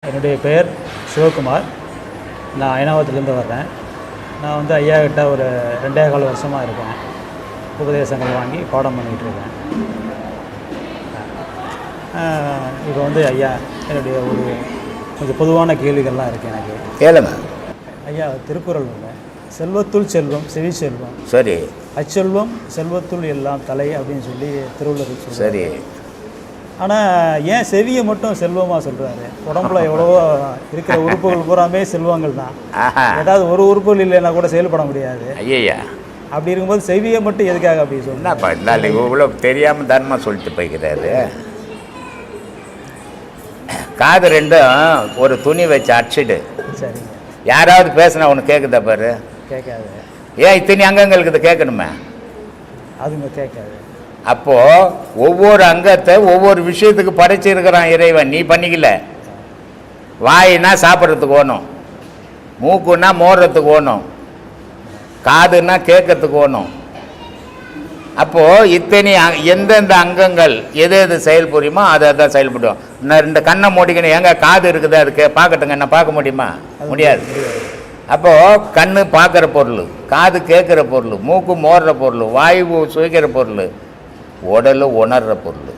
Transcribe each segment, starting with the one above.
என்னுடைய பெயர் சிவகுமார். நான் ஐனாவரத்துலேருந்து வர்றேன். நான் வந்து ஐயா கிட்ட ஒரு 2.25 வருஷமாக இருக்கேன். உபதேசங்கள் வாங்கி பாடம் பண்ணிகிட்டு இருக்கேன். இப்போ வந்து ஐயா என்னுடைய ஒரு கொஞ்சம் பொதுவான கேள்விகள்லாம் இருக்குது எனக்கு. கேளுங்க ஐயா. திருக்குறள் ஒன்று, செல்வத்துள் செல்வம் செவி செல்வம், சரி, அச்செல்வம் செல்வத்துள் எல்லாம் தலை அப்படின்னு சொல்லி திருவள்ளுவர் சொல்றாரு. சரி. ஆனால் ஏன் செவியை மட்டும் செல்வமாக சொல்கிறாரு? உடம்புல எவ்வளவோ இருக்கிற உறுப்புகள் பூராமே செல்வங்கள் தான். ஏதாவது ஒரு உறுப்புகள் இல்லைன்னா கூட செயல்பட முடியாது. ஐயா, அப்படி இருக்கும்போது செவியை மட்டும் எதுக்காக அப்படி சொல்லுங்க? என்னப்பா இருந்தாலும் இவ்வளோ தெரியாமல் தர்மா சொல்லிட்டு போய்க்கிறாரு. காது ரெண்டும் ஒரு துணி வச்சு அடிச்சிடு. சரிங்க. யாராவது பேசுனா ஒன்று கேட்குதா பாரு? கேட்காது. ஏன் இத்தனை அங்கங்களுக்கு கேட்கணுமே? அதுங்க கேட்காது. அப்போது ஒவ்வொரு அங்கத்தை ஒவ்வொரு விஷயத்துக்கு படைச்சிருக்கிறான் இறைவன். நீ பண்ணிக்கல. வாயினா சாப்பிட்றதுக்கு ஓணும், மூக்குன்னா மோடுறதுக்கு ஓணும், காதுன்னா கேட்கறதுக்கு ஓணும். அப்போது இத்தனை எந்தெந்த அங்கங்கள் எது எது செயல்புரியுமோ அதை தான் செயல்படும். நான் 2 கண்ணை மூடிக்கணும். எங்கே காது இருக்குது அதுக்கு பார்க்கட்டுங்க, என்ன பார்க்க முடியுமா? முடியாது. அப்போது கண்ணு பார்க்குற பொருள், காது கேட்குற பொருள், மூக்கு மோடுற பொருள், வாயு சுவைக்கிற பொருள், உடல் உணர்கிற பொருள்.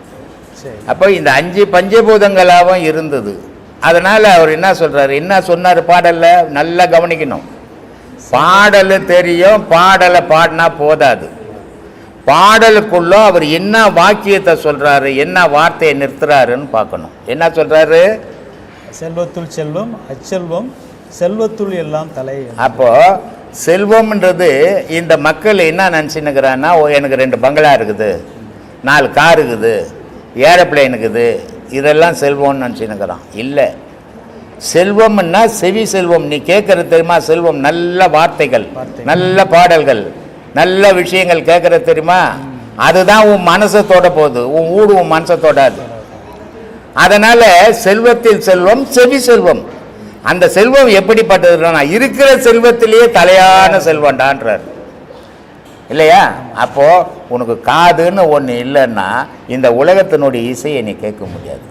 அப்போ இந்த 5 பஞ்சபூதங்களாகவும் இருந்தது. அதனால் அவர் என்ன சொல்கிறார், என்ன சொன்னார் பாடலில்? நல்லா கவனிக்கணும். பாடல் தெரியும், பாடலை பாடினா போதாது. பாடலுக்குள்ள அவர் என்ன வாக்கியத்தை சொல்கிறாரு, என்ன வார்த்தையை நிறுத்துறாருன்னு பார்க்கணும். என்ன சொல்கிறாரு? செல்வத்துள் செல்வம் அச்செல்வம் செல்வத்துள் எல்லாம் தலை. அப்போது செல்வம்ன்றது இந்த மக்கள் என்ன நினச்சின்னுக்கிறான்னா, எனக்கு 2 பங்களா இருக்குது, 4 கார் இருக்குது, ஏரோப்ளேன் இருக்குது, இதெல்லாம் செல்வம்னு நினச்சின்னுக்கிறான். இல்லை, செல்வம்னா செவி செல்வம். நீ கேட்குறது தெரியுமா? செல்வம் நல்ல வார்த்தைகள், நல்ல பாடல்கள், நல்ல விஷயங்கள் கேட்குறது தெரியுமா? அதுதான் உன் மனசை தொட போகுது. உன் ஊடு உன் மனசை தொடாது. அதனால் செல்வத்தில் செல்வம் செவி செல்வம். அந்த செல்வம் எப்படிப்பட்டதுன்னா இருக்கிற செல்வத்திலேயே தலையான செல்வம்டான்றார் இல்லையா? அப்போது உனக்கு காதுன்னு ஒன்று இல்லைன்னா இந்த உலகத்தினுடைய இசையை நீ கேட்க முடியாது.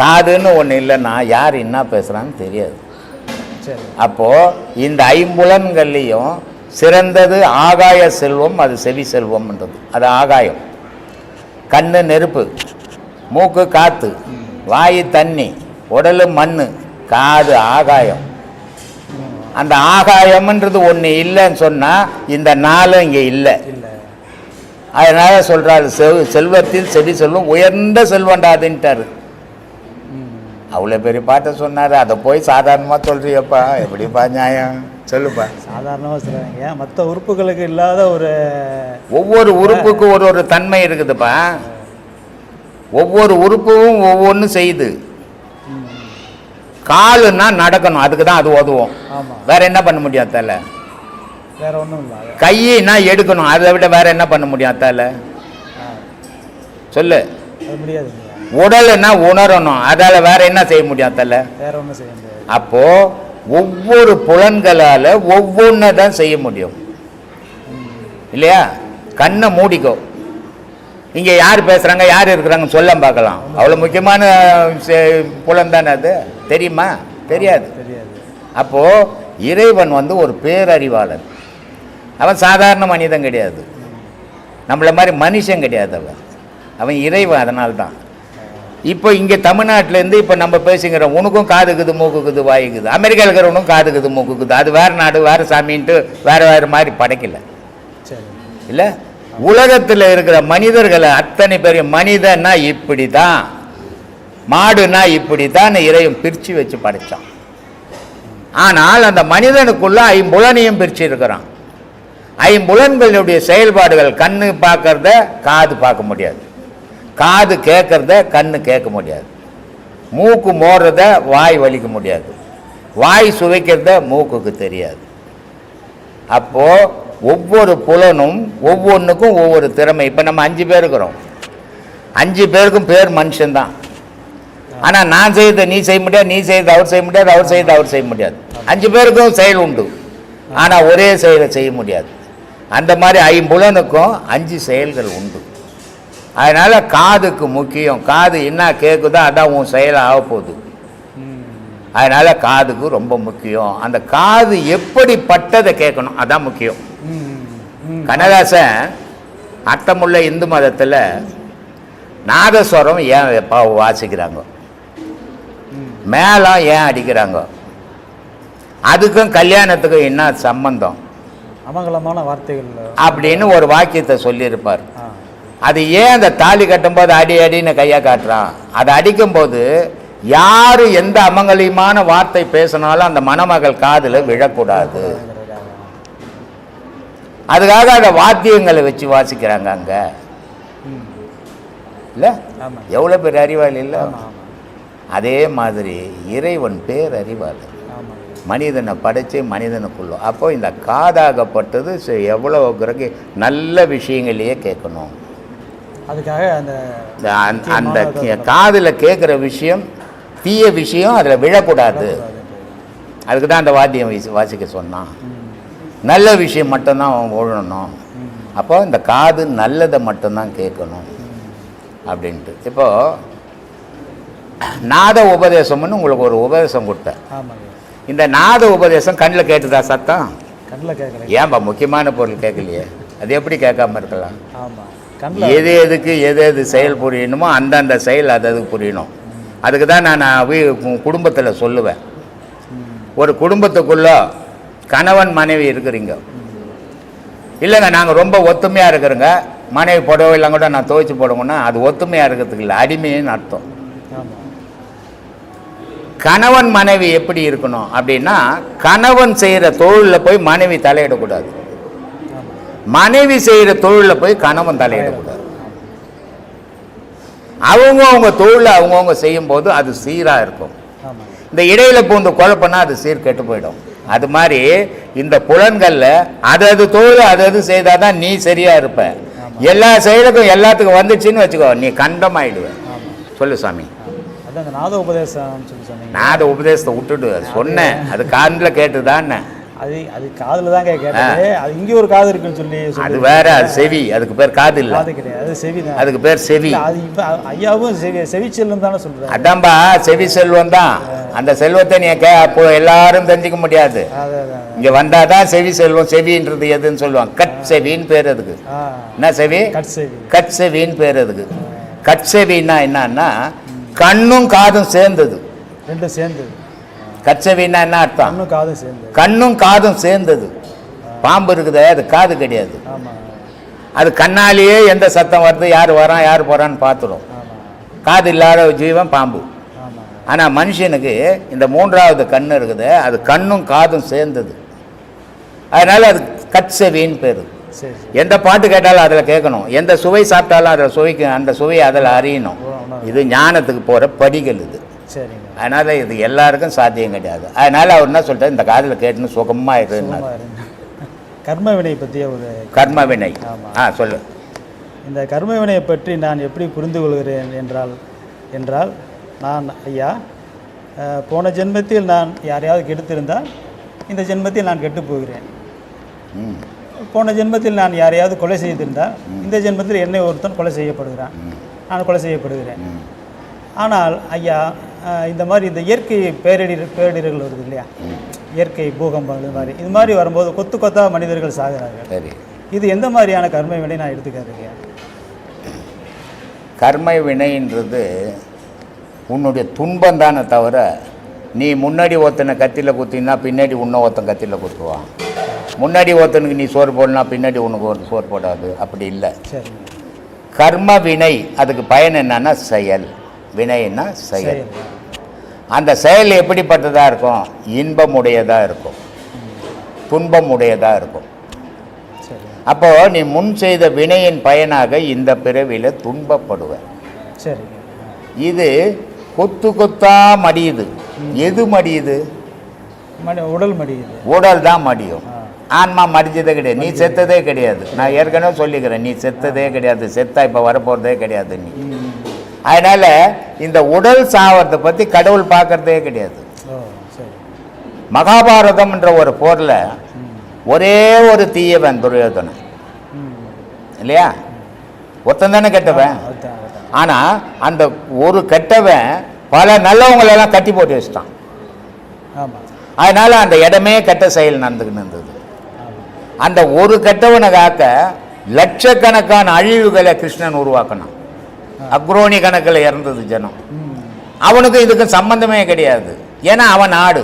காதுன்னு ஒன்று இல்லைன்னா யார் என்ன பேசுகிறான்னு தெரியாது. அப்போது இந்த 5 புலன்கள்லேயும் சிறந்தது ஆகாய செல்வம். அது செவி செல்வம்ன்றது. அது ஆகாயம். கண்ணு நெருப்பு, மூக்கு காற்று, வாயு தண்ணி, உடல் மண், காது ஆகாயம். அந்த ஆகாயம்ன்றது ஒன்று இல்லைன்னு சொன்னால் இந்த 4 இங்கே இல்லை. அதனால் சொல்கிறாரு, செல்வத்தில் செவி செல்வம் உயர்ந்த செல்வண்டாதுன்ட்டார். அவ்வளோ பெரிய பாட்டை சொன்னார். அதை போய் சாதாரணமாக சொல்கிறியப்பா, எப்படிப்பா நியாயம்? சொல்லுப்பா. சாதாரணமாக சொல்கிறாங்க. மற்ற உறுப்புகளுக்கு இல்லாத ஒரு ஒவ்வொரு உறுப்புக்கும் ஒரு தன்மை இருக்குதுப்பா. ஒவ்வொரு உறுப்பும் ஒவ்வொன்றும் செய்யுது. காலுன்னா நடக்கணும், அதுக்கு தான் அது உதவும். வேற என்ன பண்ண முடியும் அத்தால? வேற ஒன்றும் இல்லை. கையினா எடுக்கணும், அதை விட வேற என்ன பண்ண முடியும் அத்தால? சொல்லு. முடியாது. உடல்னா உணரணும், அதால வேற என்ன செய்ய முடியும் அத்தால? வேற ஒன்றும் செய்ய முடியாது. அப்போ ஒவ்வொரு புலன்களால் ஒவ்வொன்று தான் செய்ய முடியும் இல்லையா? கண்ணை மூடிக்கோ. இங்கே யார் பேசுகிறாங்க, யார் இருக்கிறாங்கன்னு சொல்ல பார்க்கலாம். அவ்வளோ முக்கியமான புலன் தானே அது. தெரியுமா? தெரியாது. அப்போது இறைவன் வந்து ஒரு பேரறிவாளன். அவன் சாதாரண மனிதன் கிடையாது, நம்மளை மாதிரி மனுஷன் கிடையாது. அவன் இறைவன். அதனால்தான் இப்போ இங்கே தமிழ்நாட்டிலேருந்து இப்போ நம்ம பேசுகிறோம். உனக்கும் காதுக்குது, மூக்குக்குது, வாய்க்குது. அமெரிக்காவில் இருக்கிறவனுக்கும் காதுக்குது, மூக்குக்குது. அது வேறு நாடு, வேறு சாமின்ட்டு வேறு வேறு மாதிரி படைக்கல இல்லை. உலகத்தில் இருக்கிற மனிதர்களை அத்தனை பெரிய மனிதன்னா இப்படி தான், மாடுனா இப்படி தான் இறைவன் பிரித்து வச்சு படைத்தான். ஆனால் அந்த மனிதனுக்குள்ள 5 புலனையும் பிரித்து இருக்கிறான். 5 புலன்களுடைய செயல்பாடுகள். கண்ணு பார்க்கறத காது பார்க்க முடியாது, காது கேட்கறத கண்ணு கேட்க முடியாது, மூக்கு மோடுறத வாய் வலிக்க முடியாது, வாய் சுவைக்கிறத மூக்குக்கு தெரியாது. அப்போது ஒவ்வொரு புலனும் ஒவ்வொன்றுக்கும் ஒவ்வொரு திறமை. இப்போ நம்ம 5 பேர் இருக்கிறோம். 5 பேருக்கும் பேர் மனுஷன்தான். ஆனால் நான் செய்யறதை நீ செய்ய முடியாது, நீ செய்யறது அவர் செய்ய முடியாது, அவர் செய்யறது அவர் செய்ய முடியாது. 5 பேருக்கும் செயல் உண்டு, ஆனால் ஒரே செயலை செய்ய முடியாது. அந்த மாதிரி 5 புலனுக்கும் 5 செயல்கள் உண்டு. அதனால் காதுக்கு முக்கியம். காது என்ன கேட்குதோ அதான் உன் செயல் ஆக போகுது. அதனால் காதுக்கு ரொம்ப முக்கியம். அந்த காது எப்படிப்பட்டதை கேட்கணும், அதான் முக்கியம். கண்ணதாசன் அர்த்தமுள்ள இந்து மதத்தில் நாதஸ்வரம் ஏன் வாசிக்கிறாங்க, மேளம் ஏன் அடிக்கிறாங்க, அதுக்கும் கல்யாணத்துக்கும் என்ன சம்பந்தம், அமங்கலமான வார்த்தைகள் அப்படின்னு ஒரு வாக்கியத்தை சொல்லியிருப்பார். அது ஏன் அந்த தாலி கட்டும்போது அடி அடின்னு கையை காட்டுறான், அதை அடிக்கும்போது யார் எந்த அமங்கலியமான வார்த்தை பேசினாலும் அந்த மணமகள் காதில் விழக்கூடாது. அதுக்காக அந்த வாத்தியங்களை வச்சு வாசிக்கிறாங்க அங்கே. இல்லை எவ்வளோ பேர் அறிவாளி இல்லை? அதே மாதிரி இறைவன் பேர் அறிவாளி, மனிதனை படைச்சு மனிதனுக்குள்ள. அப்போ இந்த காதாகப்பட்டது எவ்வளோ பிறகு நல்ல விஷயங்களையே கேட்கணும். அதுக்காக அந்த காதில் கேட்குற விஷயம் தீய விஷயம் அதில் விழக்கூடாது. அதுக்கு தான் அந்த வாத்தியம் வாசிக்க சொன்னான். நல்ல விஷயம் மட்டும்தான் விழணும். அப்போ இந்த காது நல்லதை மட்டும்தான் கேட்கணும் அப்படின்ட்டு. இப்போது நாத உபதேசம்னு உங்களுக்கு ஒரு உபதேசம் கொடுத்தேன். இந்த நாத உபதேசம் கண்ணில் கேட்டுதா சத்தம்? கண்ணில் கேட்கல. ஏன்பா முக்கியமான பொருள் கேட்கலையே? அது எப்படி கேட்காம இருக்கலாம்? எது எதுக்கு எது எது செயல் புரியணுமோ அந்தந்த செயல் அது அதுக்கு புரியணும். அதுக்கு தான் நான் குடும்பத்தில் சொல்லுவேன். ஒரு குடும்பத்துக்குள்ள கணவன் மனைவி இருக்கிறீங்க, இல்லைங்க நாங்கள் ரொம்ப ஒத்துமையாக இருக்கிறோங்க, மனைவி புடவை எல்லாம் கூட நான் துவைச்சி போடுங்கன்னா அது ஒத்துமையாக இருக்கிறதுக்கு இல்லை, அடிமைன்னு அர்த்தம். கணவன் மனைவி எப்படி இருக்கணும் அப்படின்னா, கணவன் செய்கிற தொழிலில் போய் மனைவி தலையிடக்கூடாது, மனைவி செய்கிற தொழிலில் போய் கணவன் தலையிடக்கூடாது. அவங்க தொழிலை அவங்கவுங்க செய்யும்போது அது சீராக இருக்கும். இந்த இடையில பூந்து குழப்பம்னா அது சீர் கெட்டு போயிடும். அது மாதிரி இந்த புலன்களில் அது தொழில் அது செய்தால் தான் நீ சரியாக இருப்ப. எல்லா செயலுக்கும் எல்லாத்துக்கும் வந்துச்சுன்னு வச்சுக்கோ, நீ கண்டமாயிடுவேன். சொல்லு சாமி. நாத உபதேசம் நாத உபதேசத்தை விட்டுட்டு சொன்னேன், அது காதில் கேட்டுதான்னு. அது காதில் தான் கேட்குறது. அது இங்கே ஒரு காது இருக்குன்னு சொல்லி அது வேற, அது செவி. அதுக்கு பேர் காது இல்லை, அது கிடையாது, அது செவி தான். அதுக்கு பேர் செவி. அது இப்போ ஐயாவும் செவி செல்வம் தானே சொல்கிறேன். அதான்பா செவி செல்வம் தான். அந்த செல்வத்தை நீ அப்போ எல்லாரும் தெரிஞ்சிக்க முடியாது. இங்கே வந்தால் தான் செவி செல்வம். செவின்றது எதுன்னு சொல்லுவாங்க, கட் செவின்னு பேர் அதுக்கு. என்ன செவி? கட் செவின்னு பேர் அதுக்கு. கட் செவின்னா என்னன்னா கண்ணும் காதும் சேர்ந்தது, ரெண்டும் சேர்ந்தது. கச்சவின்னா என்ன அர்த்தம்? கண்ணும் காதும் சேர்ந்தது. பாம்பு இருக்குது, அது காது கிடையாது. அது கண்ணாலேயே எந்த சத்தம் வருது, யார் வரான் யார் போறான்னு பார்த்துடும். காது இல்லாத ஜீவன் பாம்பு. ஆனால் மனுஷனுக்கு இந்த மூன்றாவது கண்ணு இருக்குது, அது கண்ணும் காதும் சேர்ந்தது. அதனால அது கச்சவின்னு பேர். எந்த பாட்டு கேட்டாலும் அதில் கேட்கணும், எந்த சுவை சாப்பிட்டாலும் அதில் சுவைக்கும், அந்த சுவையை அதில் அறியணும். இது ஞானத்துக்கு போகிற படிகள் இது. அதனால் இது எல்லாருக்கும் சாத்தியம் கிடையாது. அதனால் அவர் என்ன சொல்லிட்டார், இந்த காதில் கேட்டுன்னு சுகமாக இருக்குன்னார். கர்மவினை பற்றிய ஒரு கர்மவினை. சொல்லு. இந்த கர்மவினையை பற்றி நான் எப்படி புரிந்து கொள்கிறேன் என்றால் நான் ஐயா போன ஜென்மத்தில் நான் யாரையாவது கெடுத்திருந்தால் இந்த ஜென்மத்தில் நான் கெட்டு போகிறேன். போன ஜென்மத்தில் நான் யாரையாவது கொலை செய்திருந்தால் இந்த ஜென்மத்தில் என்னை ஒருத்தன் கொலை செய்யப்படுகிறான், நான் கொலை செய்யப்படுகிறேன். ஆனால் ஐயா இந்த மாதிரி இந்த இயற்கை பேரிடர்கள் வருது இல்லையா, இயற்கை பூகம்பங்கள் இது மாதிரி வரும்போது கொத்து கொத்தா மனிதர்கள் சாகிறார்கள். இது எந்த மாதிரியான கர்ம வினை நான் எடுத்துக்கிறேன்? கர்ம வினைன்றது உன்னுடைய துன்பம் தானே தவிர, நீ முன்னாடி ஒருத்தனை கத்தியில் குத்தினா பின்னாடி இன்னும் ஒருத்தன் கத்தியில் குத்துவான். முன்னாடி ஒருத்தனுக்கு நீ சோறு போடலாம், பின்னாடி உனக்கு ஒரு சோறு போடாது, அப்படி இல்லை. கர்ம வினை அதுக்கு பயன் என்னன்னா செயல். வினைன்னா செயல். அந்த செயல் எப்படிப்பட்டதாக இருக்கும்? இன்பமுடையதாக இருக்கும், துன்பமுடையதாக இருக்கும். அப்போது நீ முன் செய்த வினையின் பயனாக இந்த பிறவியில் துன்பப்படுவேன். இது கொத்து கொத்தா மடியுது. எது மடியுது? உடல் மடியுது. உடல் தான் மடியும், ஆன்மா மடிச்சதே கிடையாது. நீ செத்ததே கிடையாது. நான் ஏற்கனவே சொல்லிக்கிறேன், நீ செத்ததே கிடையாது, செத்தா இப்போ வரப்போகிறதே கிடையாது நீ. அதனால் இந்த உடல் சாவத்தை பற்றி கடவுள் பார்க்கறதே கிடையாது. மகாபாரதம்ன்ற ஒரு போரில் ஒரே ஒரு தீயவன் துரியோதனன் இல்லையா, ஒருத்தன் தானே கெட்டவன். ஆனால் அந்த ஒரு கெட்டவன் பல நல்லவங்களெல்லாம் கட்டி போட்டு வச்சுட்டான். ஆமாம். அதனால அந்த இடமே கெட்ட செயல் நடந்துக்கிட்டு இருந்தது. ஆமாம். அந்த ஒரு கெட்டவனை காக்க லட்சக்கணக்கான அழிவுகளை கிருஷ்ணன் உருவாக்கணும். அக்ரோனி கணக்கில் இறந்தது ஜனம். அவனுக்கு இதுக்கு சம்பந்தமே கிடையாது. ஏன்னா அவன் நாடு.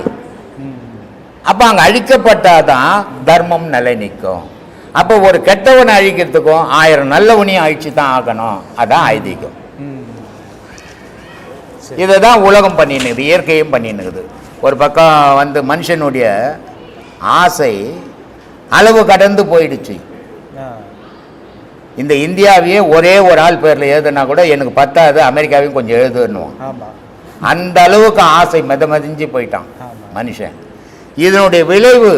அப்போ அங்கே அழிக்கப்பட்டாதான் தர்மம் நிலை நிற்கும். அப்போ ஒரு கெட்டவனை அழிக்கிறதுக்கும் 1000 நல்லவனையும் அழிச்சு தான் ஆகணும். அதான் ஐதீகம். இதை தான் உலகம் பண்ணினுது, இயற்கையும் பண்ணினுக்குது. ஒரு பக்கம் வந்து மனுஷனுடைய ஆசை அளவு கடந்து போயிடுச்சு. இந்த இந்தியாவையே ஒரே ஒரு ஆள் பேரில் எழுதுனா கூட எனக்கு பத்தாது, அமெரிக்காவையும் கொஞ்சம் எழுதுன்னுவோம். அந்த அளவுக்கு ஆசை மதிஞ்சு போயிட்டான் மனுஷன். இதனுடைய விளைவு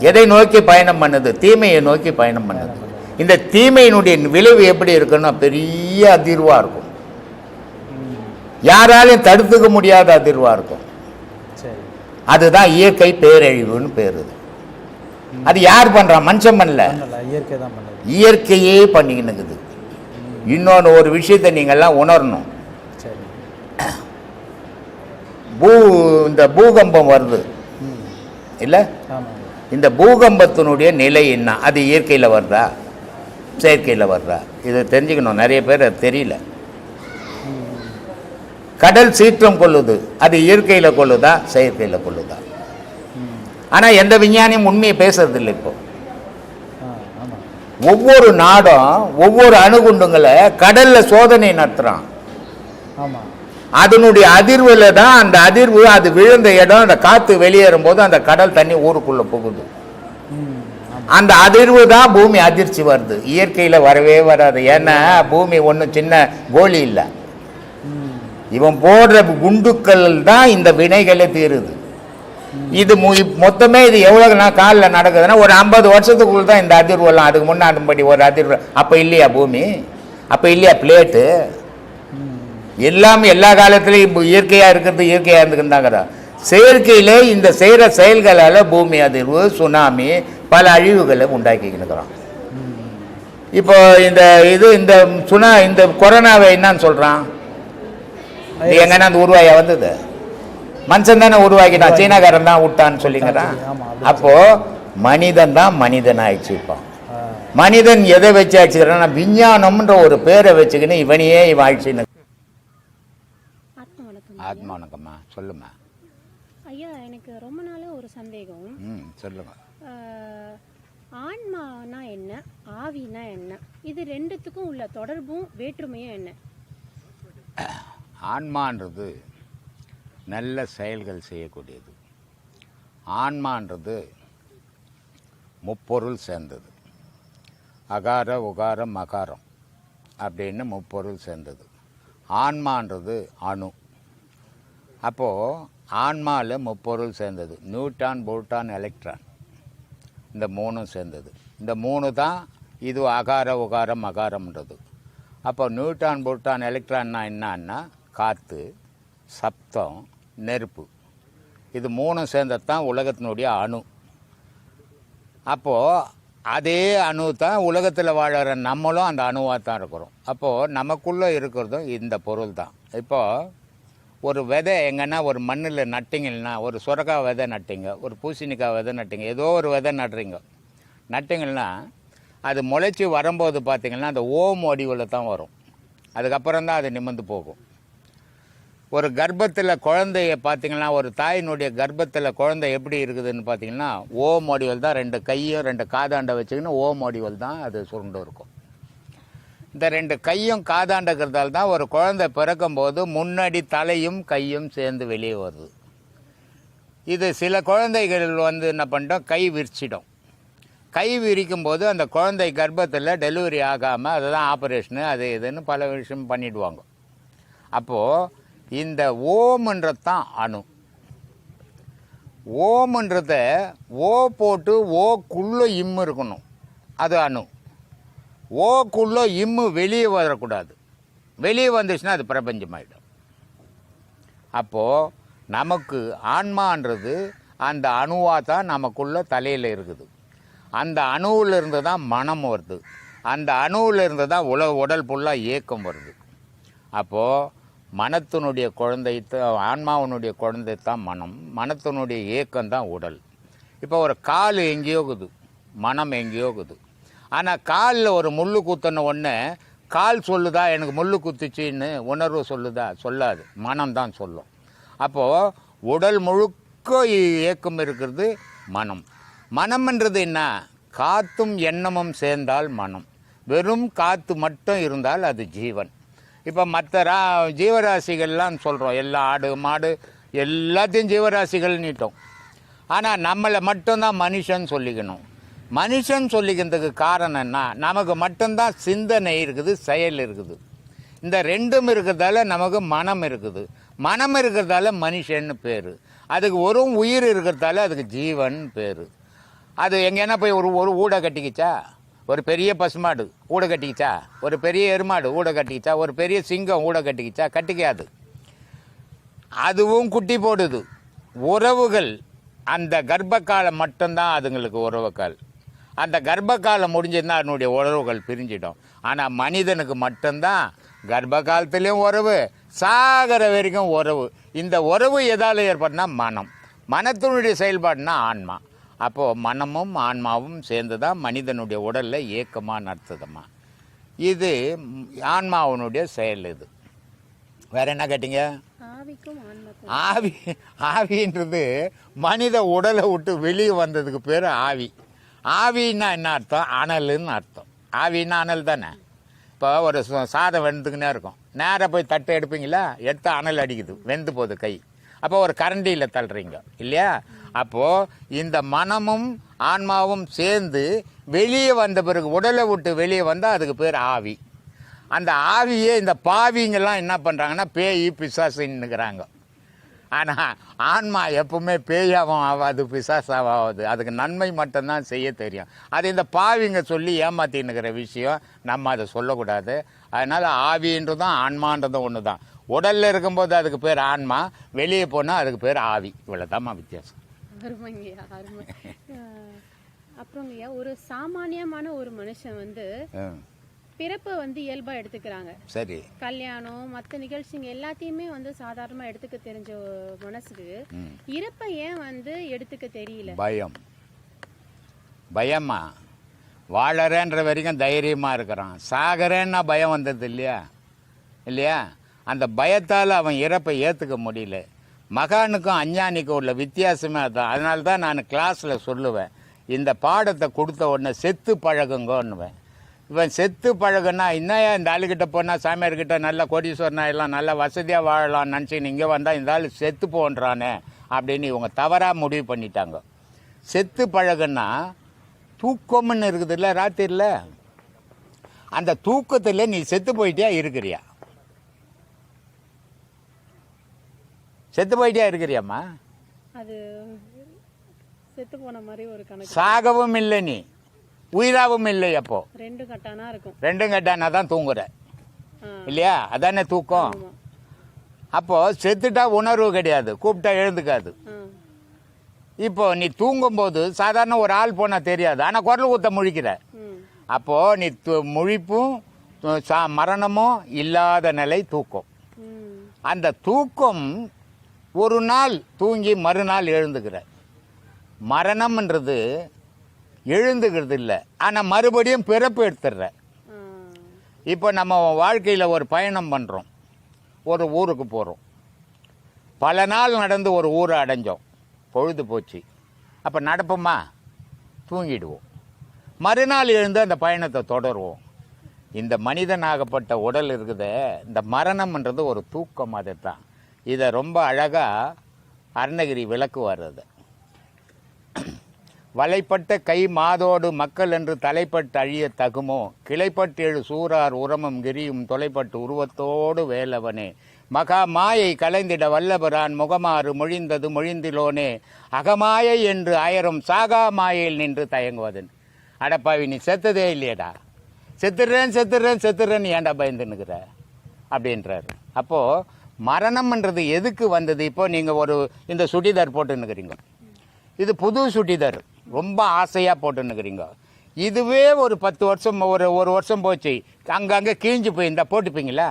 எதை நோக்கி பயணம் பண்ணுது? தீமையை நோக்கி பயணம் பண்ணுது. இந்த தீமையினுடைய விளைவு எப்படி இருக்குன்னா பெரிய அதிர்வா இருக்கும். யாராலையும் தடுத்துக்க முடியாத அதிர்வா இருக்கும். அதுதான் இயற்கை பேரழிவுன்னு பேரு. அது யார் பண்றா? மனுஷன் பண்ணல, இயற்கையே பண்ணிக்கினுக்குது. இன்னொன்று ஒரு விஷயத்தை நீங்கள்லாம் உணரணும். இந்த பூகம்பம் வருது இல்லை? இந்த பூகம்பத்தினுடைய நிலை என்ன? அது இயற்கையில் வருதா செயற்கையில் வருதா? இதை தெரிஞ்சுக்கணும். நிறைய பேர் அது தெரியல. கடல் சீற்றம் கொள்ளுது, அது இயற்கையில் கொள்ளுதா செயற்கையில் கொள்ளுதா? ஆனால் எந்த விஞ்ஞானியும் உண்மையை பேசுறது இல்லை. இப்போ ஒவ்வொரு நாடும் ஒவ்வொரு அணுகுண்டுங்களை கடல்ல சோதனை நடத்துறான். அதனுடைய அதிர்வுல தான் அந்த அதிர்வு, அது விழுந்த இடம், அந்த காத்து வெளியேறும் போது அந்த கடல் தண்ணி ஊருக்குள்ள போகுது. அந்த அதிர்வு தான் பூமி அதிர்ச்சி வருது. இயற்கையில வரவே வராது. ஏன்னா பூமி ஒன்றும் சின்ன கோலி இல்லை. இவன் போடுற குண்டுக்கள் தான் இந்த வினைகளை தீருது. இது மொத்தமே இது எவ்வளவு நாள் காலில் நடக்குதுன்னா ஒரு 50 வருஷத்துக்குள்ள தான் இந்த அதிர்வு எல்லாம். அதுக்கு முன்னாடி ஒரு அதிர்வு அப்ப இல்லையா பூமி? அப்ப இல்லையா பிளேட்டு? எல்லாமே எல்லா காலத்திலையும் இயற்கையா இருக்கிறது, இயற்கையா இருந்துக்கிட்டாங்கிறா. செயற்கையிலே இந்த செய்கிற செயல்களால் பூமி அதிர்வு, சுனாமி, பல அழிவுகளை உண்டாக்கிக்கிறான். இப்போ இந்த கொரோனாவை என்னன்னு சொல்றான்? எங்கன்னா அந்த உருவாயா வந்தது? மனுஷன் தானே உருவாக்கிட்டான், சீனாக்காரன் தான் விட்டான்னு சொல்லிங்கிறான். அப்போ மனிதன் தான் மனிதன் ஆயிடுச்சுப்பான். மனிதன் எதை வச்சு ஆயிடுச்சுக்கிறான்? விஞ்ஞானம்ன்ற ஒரு பேரை வச்சுக்கின்னு இவனையே இவன் ஆயிடுச்சுன்னு. ஆத்மா வணக்கம்மா, சொல்லுமா. ஐயா, எனக்கு ரொம்ப நாளா ஒரு சந்தேகம். சொல்லுங்க. ஆன்மானா என்ன, ஆவினா என்ன? இது ரெண்டுத்துக்கும் உள்ள தொடர்பும் வேற்றுமையும் என்ன? ஆன்மான்றது நல்ல செயல்கள் செய்யக்கூடியது. ஆன்மான்றது முப்பொருள் சேர்ந்தது. அகார உகார மகாரம் அப்படின்னு முப்பொருள் சேர்ந்தது. ஆன்மான்றது அணு. அப்போது ஆன்மாவில் முப்பொருள் சேர்ந்தது. நியூட்ரான், புரோட்டான், எலக்ட்ரான், இந்த மூணும் சேர்ந்தது. இந்த மூணு தான் இது அகார உகாரம் மகாரம்ன்றது. அப்போ நியூட்ரான், புரோட்டான், எலக்ட்ரான்னா என்னன்னா காற்று, சப்தம், நெருப்பு. இது மூணும் சேர்ந்தது தான் உலகத்தினுடைய அணு. அப்போது அதே அணு தான் உலகத்தில் வாழற நம்மளும் அந்த அணுவாக தான் இருக்கிறோம். அப்போது நமக்குள்ளே இருக்கிறதும் இந்த பொருள் தான். இப்போது ஒரு விதை எங்கன்னா ஒரு மண்ணில் நட்டிங்கன்னா, ஒரு சுரக்காய் விதை நட்டிங்க, ஒரு பூசணிக்காய் விதை நட்டிங்க, ஏதோ ஒரு விதை நட்டிங்கன்னா அது முளைச்சி வரும்போது பார்த்திங்கன்னா அந்த ஓம் வடிவில் தான் வரும். அதுக்கப்புறம் தான் அது நிமிர்ந்து போகும். ஒரு கர்ப்பத்தில் குழந்தைய பார்த்திங்கன்னா, ஒரு தாயினுடைய கர்ப்பத்தில் குழந்தை எப்படி இருக்குதுன்னு பார்த்திங்கன்னா ஓம் வடிவல் தான். 2 கையும் 2 காதாண்டை வச்சுக்கின்னு ஓம் வடிவல் தான் அது சுருண்டு இருக்கும். இந்த 2 கையும் காதாண்டுக்கிறதால தான் ஒரு குழந்தை பிறக்கும்போது முன்னாடி தலையும் கையும் சேர்ந்து வெளியே வருது. இது சில குழந்தைகள் என்ன பண்ணிட்டோம், கை விரிச்சிடும். கை விரிக்கும் போது அந்த குழந்தை கர்ப்பத்தில் டெலிவரி ஆகாமல் அதை தான் ஆப்ரேஷனு அது இதுன்னு பல விஷயம் பண்ணிவிடுவாங்க. அப்போது இந்த ஓம்ன்றது தான் அணு. ஓம்ன்றத ஓ போட்டு ஓக்குள்ளே இம்மு இருக்கணும், அது அணு. ஓக்குள்ளே இம்மு வெளியே வரக்கூடாது. வெளியே வந்துச்சுன்னா அது பிரபஞ்சமாயிடும். அப்போது நமக்கு ஆன்மான்றது அந்த அணுவாக தான் நமக்குள்ளே தலையில் இருக்குது. அந்த அணுவில் இருந்து தான் மனம் வருது. அந்த அணுவில் இருந்து தான் உடல் ஃபுல்லாக இயக்கம் வருது. அப்போது மனத்தினுடைய குழந்தை ஆன்மாவினுடைய குழந்தை தான் மனம், மனத்தினுடைய இயக்கம்தான் உடல். இப்போ ஒரு கால் எங்கேயோ இருக்குது, மனம் எங்கேயோ இருக்குது. ஆனால் காலில் ஒரு முள் குத்தின உடனே கால் சொல்லுதா எனக்கு முள் குத்துச்சின்னு உணர்வு சொல்லுதா? சொல்லாது, மனம்தான் சொல்லும். அப்போது உடல் முழுக்க இயக்கம் இருக்கிறது மனம். மனம்ன்றது என்ன? காற்றும் எண்ணமும் சேர்ந்தால் மனம். வெறும் காற்று மட்டும் இருந்தால் அது ஜீவன். இப்போ மற்ற ஜீவராசிகள்லாம் சொல்கிறோம், எல்லா ஆடு மாடு எல்லாத்தையும் ஜீவராசிகள் நீட்டோம். ஆனால் நம்மளை மட்டும்தான் மனுஷன் சொல்லிக்கணும். மனுஷன் சொல்லிக்கிறதுக்கு காரணம் என்ன? நமக்கு மட்டும்தான் சிந்தனை இருக்குது, செயல் இருக்குது. இந்த ரெண்டும் இருக்கிறதால நமக்கு மனம் இருக்குது. மனம் இருக்கிறதால மனுஷன்னு பேர். அதுக்கு ஒரு உயிர் இருக்கிறதால அதுக்கு ஜீவன் பேர். அது எங்கேனா போய் ஒரு ஊடை கட்டிக்கிச்சா? ஒரு பெரிய பசுமாடு ஊட கட்டிக்கிச்சா? ஒரு பெரிய எருமாடு ஊட கட்டிக்கிச்சா? ஒரு பெரிய சிங்கம் ஊட கட்டிக்கிச்சா? கட்டிக்காது. அதுவும் குட்டி போடுது. உறவுகள் அந்த கர்ப்பகாலம் மட்டும்தான் அதுங்களுக்கு உறவுகள். அந்த கர்ப்பகாலம் முடிஞ்சதுன்னா அதனுடைய உறவுகள் பிரிஞ்சிடும். ஆனால் மனிதனுக்கு மட்டும்தான் கர்ப்ப காலத்துலேயும் உறவு, சாகிற வரைக்கும் உறவு. இந்த உறவு எதால் ஏற்படுனா மனம். மனத்தினுடைய செயல்பாடுனா ஆன்மா. அப்போது மனமும் ஆன்மாவும் சேர்ந்து தான் மனிதனுடைய உடலில் இயக்கமாக நடத்துதம்மா. இது ஆன்மாவினுடைய செயல். இது வேற என்ன கேட்டீங்க? ஆவின்றது மனித உடலை விட்டு வெளியே வந்ததுக்கு பேர் ஆவி. ஆவின்னா என்ன அர்த்தம்? அனல்னு அர்த்தம். ஆவின்னா அனல் தானே. இப்போ ஒரு சாதம் வெந்துக்குன்னே இருக்கும், நேராக போய் தட்டை எடுப்பீங்களா? எடுத்து அனல் அடிக்குது, வெந்து போகுது கை. அப்போ ஒரு கரண்டியில் தள்ளுறீங்க இல்லையா? அப்போது இந்த மனமும் ஆன்மாவும் சேர்ந்து வெளியே வந்த பிறகு, உடலை விட்டு வெளியே வந்தால் அதுக்கு பேர் ஆவி. அந்த ஆவியே இந்த பாவிங்கெல்லாம் என்ன பண்ணுறாங்கன்னா பேய் பிசாசுன்னுக்கிறாங்க. ஆனால் ஆன்மா எப்பவுமே பேயாவும் ஆகாது, பிசாசாவும் ஆகாது. அதுக்கு நன்மை மட்டும்தான் செய்ய தெரியும். அது இந்த பாவிங்க சொல்லி ஏமாத்தின்னுக்கிற விஷயம், நம்ம அதை சொல்லக்கூடாது. அதனால் ஆவின்றதும் ஆன்மான்றதும் ஒன்று தான். உடலில் இருக்கும்போது அதுக்கு பேர் ஆன்மா, வெளியே போனால் அதுக்கு பேர் ஆவி. இவ்வளோதாம்மா வித்தியாசம். அருமைங்கய்யா, அருமை. அப்புறங்கய்யா, ஒரு சாமானியமான ஒரு மனுஷன் பிறப்பை இயல்பா எடுத்துக்கிறாங்க. சரி. கல்யாணம் மற்ற நிகழ்ச்சிங்க எல்லாத்தையுமே சாதாரணமா எடுத்துக்க தெரிஞ்ச மனசுக்கு இறப்பை ஏன் எடுத்துக்க தெரியல? பயம். பயமா? வாழறேன்ற வரைக்கும் தைரியமா இருக்கிறான். சாகரேன்னா பயம் வந்தது இல்லையா? இல்லையா? அந்த பயத்தால் அவன் இறப்பை ஏற்றுக்க முடியல. மகானுக்கும் அஞ்ஞானிக்கும் உள்ள வித்தியாசமே அதுதான். அதனால தான் நான் கிளாஸில் சொல்லுவேன், இந்த பாடத்தை கொடுத்த உடனே செத்து பழகுங்கன்னுவேன். இவன் செத்து பழகுன்னா இன்னையா இந்த ஆளுக்கிட்ட போனால் சாமியார்கிட்ட நல்லா கோடீஸ்வரனா எல்லாம் நல்லா வசதியாக வாழலாம்னு நினச்சின்னு இங்கே வந்தால் இந்த ஆள் செத்து போன்றானே அப்படின்னு இவங்க தவறாக முடிவு பண்ணிட்டாங்க. செத்து பழகுன்னா தூக்கம்னு இருக்குது இல்லை ராத்திரியில், அந்த தூக்கத்தில் நீ செத்து போயிட்டியா இருக்கிறியா? செத்து போயிட்டியா இருக்கிறியாம்மா? அது செத்து போன மாதிரி ஒரு கணக்கு. சாகவும் இல்லை, நீ உயிராகவும் இல்லை. அப்போ ரெண்டும் கட்டானா இருக்கும். ரெண்டும் கட்டானா தான் தூங்குற இல்லையா? அதானே தூக்கம். அப்போ செத்துட்டா உணர்வு கிடையாது, கூப்பிட்டா எழுந்துக்காது. இப்போ நீ தூங்கும்போது சாதாரண ஒரு ஆள் போனா தெரியாது, ஆனா குரல் ஊத்த முழிக்கிற. அப்போ நீ முழிப்பும் மரணமும் இல்லாத நிலை தூக்கம். அந்த தூக்கம் ஒரு நாள் தூங்கி மறுநாள் எழுந்துக்கிற. மரணம்ன்றது எழுந்துக்கிறது இல்லை, ஆனால் மறுபடியும் பிறப்பு எடுத்துடுற. இப்போ நம்ம வாழ்க்கையில் ஒரு பயணம் பண்ணுறோம், ஒரு ஊருக்கு போகிறோம். பல நாள் நடந்து ஒரு ஊரை அடைஞ்சோம், பொழுது போச்சு. அப்போ நடப்போமா? தூங்கிடுவோம். மறுநாள் எழுந்து அந்த பயணத்தை தொடருவோம். இந்த மனிதனாகப்பட்ட உடல் இருக்குதே, இந்த மரணம்ன்றது ஒரு தூக்கம். அது தான். இதை ரொம்ப அழகாக அருணகிரி விளக்குவார். அது வலைப்பட்ட கை மாதோடு மக்கள் என்று தலைப்பட்டு அழிய தகுமோ, கிளைப்பட்டேழு சூறார் உரமும் கிரியும் தொலைப்பட்டு உருவத்தோடு வேலவனே, மகா மாயை கலைந்திட வல்லபரான் முகமாறு மொழிந்தது மொழிந்திலோனே, அகமாயை என்று அயரும் சாகா மாயையில் நின்று தயங்குவதன். அடப்பாவி, நீ செத்ததே இல்லையடா, செத்துறேன்னு ஏன்டா பயந்துன்னுக்கிற அப்படின்றாரு. அப்போது மரணம்ன்றது எதுக்கு வந்தது? இப்போ நீங்கள் இந்த சுடிதார் போட்டுன்னுக்கிறீங்க, இது புது சுடிதார், ரொம்ப ஆசையாக போட்டுன்னுக்கிறீங்க. இதுவே ஒரு 10 வருஷம் ஒரு வருஷம் போச்சு, அங்கங்கே கிழிஞ்சு போயிருந்தா போட்டுப்பீங்களா?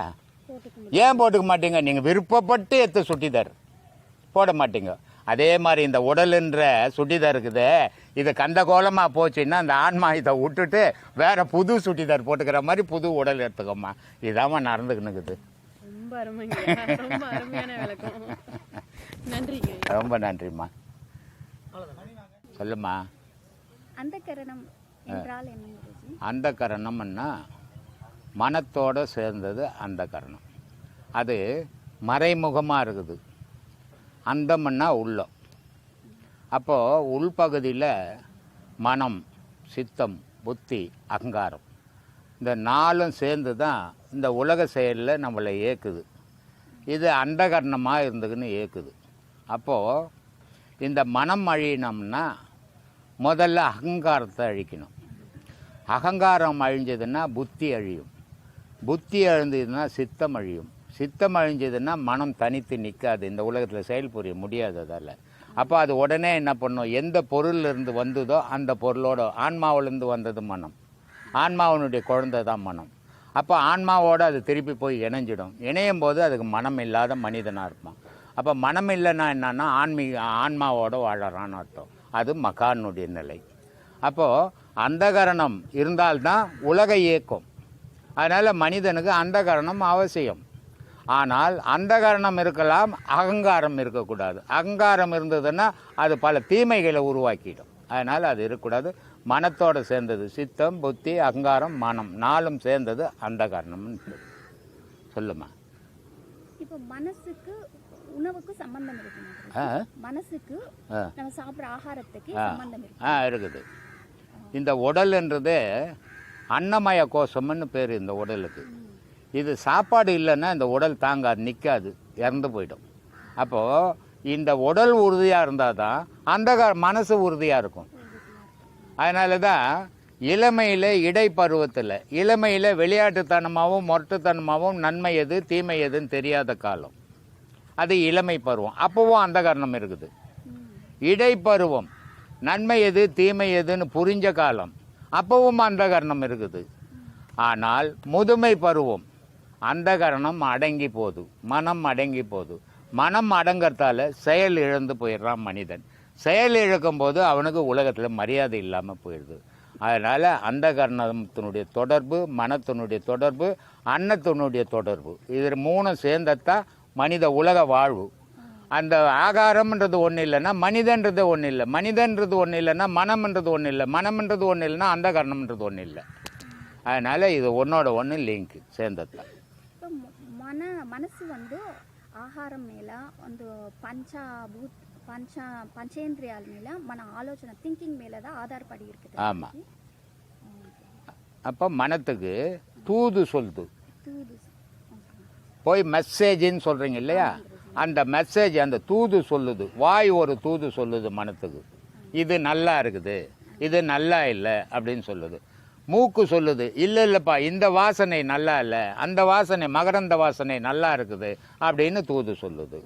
ஏன் போட்டுக்க மாட்டீங்க? நீங்கள் விருப்பப்பட்டு எடுத்து சுட்டிதார் போட மாட்டீங்க. அதே மாதிரி இந்த உடலுன்ற சுட்டிதார் இருக்குது, இது கந்த கோலமாக போச்சுன்னா அந்த ஆன்மா இதை விட்டுட்டு வேற புது சுட்டிதார் போட்டுக்கிற மாதிரி புது உடல் எடுத்துக்கோமா. இதாம்மா நடந்துக்கினுக்குது. ரொம்ப அருமைங்க, ரொம்ப அருமையான விளக்கம். நன்றிங்க. ரொம்ப நன்றிம்மா. சொல்லுமா. அந்த கரணம் என்றால் என்ன? அந்த கரணம்னா மனத்தோட சேர்ந்தது அந்த கரணம். அது மறைமுகமாக இருக்குது. அந்தம்னா உள்ளம். அப்போது உள்பகுதியில் மனம், சித்தம், புத்தி, அகங்காரம் இந்த நாலும் சேர்ந்து தான் இந்த உலக செயலில் நம்மளை இயக்குது. இது அண்டகரணமாக இருந்துக்குன்னு இயக்குது. அப்போது இந்த மனம் அழியணும்னா முதல்ல அகங்காரத்தை அழிக்கணும். அகங்காரம் அழிஞ்சதுன்னா புத்தி அழியும். புத்தி அழிஞ்சதுன்னா சித்தம் அழியும். சித்தம் அழிஞ்சதுன்னா மனம் தனித்து நிற்காது, இந்த உலகத்தில் செயல் புரிய முடியாது அதால். அப்போ அது உடனே என்ன பண்ணும்? எந்த பொருளிலிருந்து வந்ததோ அந்த பொருளோட, ஆன்மாவிலேருந்து வந்தது மனம், ஆன்மாவனுடைய குழந்தை தான் மனம். அப்போ ஆன்மாவோடு அது திருப்பி போய் இணைஞ்சிடும். இணையும் போது அதுக்கு மனம் இல்லாத மனிதனாக இருப்பான். அப்போ மனம் இல்லைன்னா என்னன்னா ஆன்மாவோடு வாழறான்னு அர்த்தம். அது மகானுடைய நிலை. அப்போது அந்தகரணம் இருந்தால்தான் உலக இயக்கம். அதனால் மனிதனுக்கு அந்தகரணம் அவசியம். ஆனால் அந்தகரணம் இருக்கலாம், அகங்காரம் இருக்கக்கூடாது. அகங்காரம் இருந்ததுன்னா அது பல தீமைகளை உருவாக்கிடும். அதனால் அது இருக்கக்கூடாது. மனத்தோடு சேர்ந்தது சித்தம், புத்தி, அகங்காரம், மனம் நாலும் சேர்ந்தது அந்தகரணம்னு சொல்லுமா. இப்போ மனசுக்கு உணவுக்கு சம்பந்தம் இருக்கு. மனசுக்கு நம்ம சாப்பிட்ற ஆகாரத்துக்கு சம்பந்தம் இருக்கு. இருக்குது. இந்த உடல்ன்றது அன்னமய கோஷம்னு பேர் இந்த உடலுக்கு. இது சாப்பாடு இல்லைன்னா இந்த உடல் தாங்காது, நிற்காது, இறந்து போயிடும். அப்போது இந்த உடல் உறுதியாக இருந்தால் தான் அந்த மனசு உறுதியாக இருக்கும். அதனால தான் இளமையில், இடைப்பருவத்தில், இளமையில் விளையாட்டுத்தனமாகவும் மொரட்டுத்தனமாகவும் நன்மை எது தீமை எதுன்னு தெரியாத காலம் அது இளமை பருவம். அப்போவும் அந்த காரணம் இருக்குது. இடைப்பருவம் நன்மை எது தீமை எதுன்னு புரிஞ்ச காலம், அப்போவும் அந்த காரணம் இருக்குது. ஆனால் முதுமை பருவம் அந்த காரணம் அடங்கி போகுது, மனம் அடங்கி போகுது. மனம் அடங்கிறதால செயல் இழந்து போயிடுறான் மனிதன். செயல் இழக்கும் போது அவனுக்கு உலகத்தில் மரியாதை இல்லாமல் போயிடுது. அதனால் அந்த கரணத்தினுடைய தொடர்பு, மனத்தினுடைய தொடர்பு, அன்னத்தினுடைய தொடர்பு, இது மூணும் சேர்ந்தத்தான் மனித உலக வாழ்வு. அந்த ஆகாரம்ன்றது ஒன்றும் இல்லைன்னா மனிதன்றது ஒன்றும் இல்லை, மனிதன்றது ஒன்றும் இல்லைன்னா மனம்ன்றது ஒன்றும் இல்லை, மனம்ன்றது ஒன்றும் இல்லைன்னா அந்த கரணம்ன்றது ஒன்றும் இல்லை. அதனால் இது ஒன்றோட ஒன்று லிங்க் சேர்ந்ததான். இப்போ மனசு வந்து ஆகாரம் மேலே வந்து பஞ்சேந்திரியால் மேலே மன ஆலோசனை திங்கிங் மேலே தான் ஆதாரப்படி இருக்குது. ஆமாம். அப்போ மனத்துக்கு தூது சொல்லுது. போய் மெசேஜின்னு சொல்கிறீங்க இல்லையா, அந்த மெசேஜ் அந்த தூது சொல்லுது. வாய் ஒரு தூது சொல்லுது மனத்துக்கு, இது நல்லா இருக்குது, இது நல்லா இல்லை அப்படின்னு சொல்லுது. மூக்கு சொல்லுது, இல்லை இல்லைப்பா இந்த வாசனை நல்லா இல்லை, அந்த வாசனை மகரந்த வாசனை நல்லா இருக்குது அப்படின்னு தூது சொல்லுது.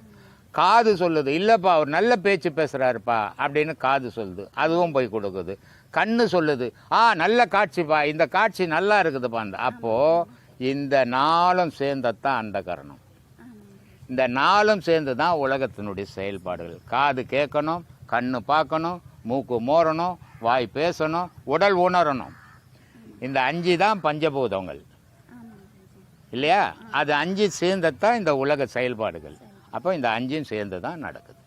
காது சொல்லுது, இல்லைப்பா அவர் நல்ல பேச்சு பேசுகிறாருப்பா அப்படின்னு காது சொல்லுது, அதுவும் போய் கொடுக்குது. கண்ணு சொல்லுது, நல்ல காட்சிப்பா, இந்த காட்சி நல்லா இருக்குதுப்பா. அப்போது இந்த நாளும் சேர்ந்தத்தான் அந்த கரணம். இந்த நாளும் சேர்ந்து தான் உலகத்தினுடைய செயல்பாடுகள். காது கேட்கணும், கண்ணு பார்க்கணும், மூக்கு மோரணும், வாய் பேசணும், உடல் உணரணும். இந்த 5 தான் பஞ்சபூதங்கள் இல்லையா? அது 5 சேர்ந்தத்தான் இந்த உலக செயல்பாடுகள். அப்போ இந்த 5 சேர்ந்து தான் நடக்குது.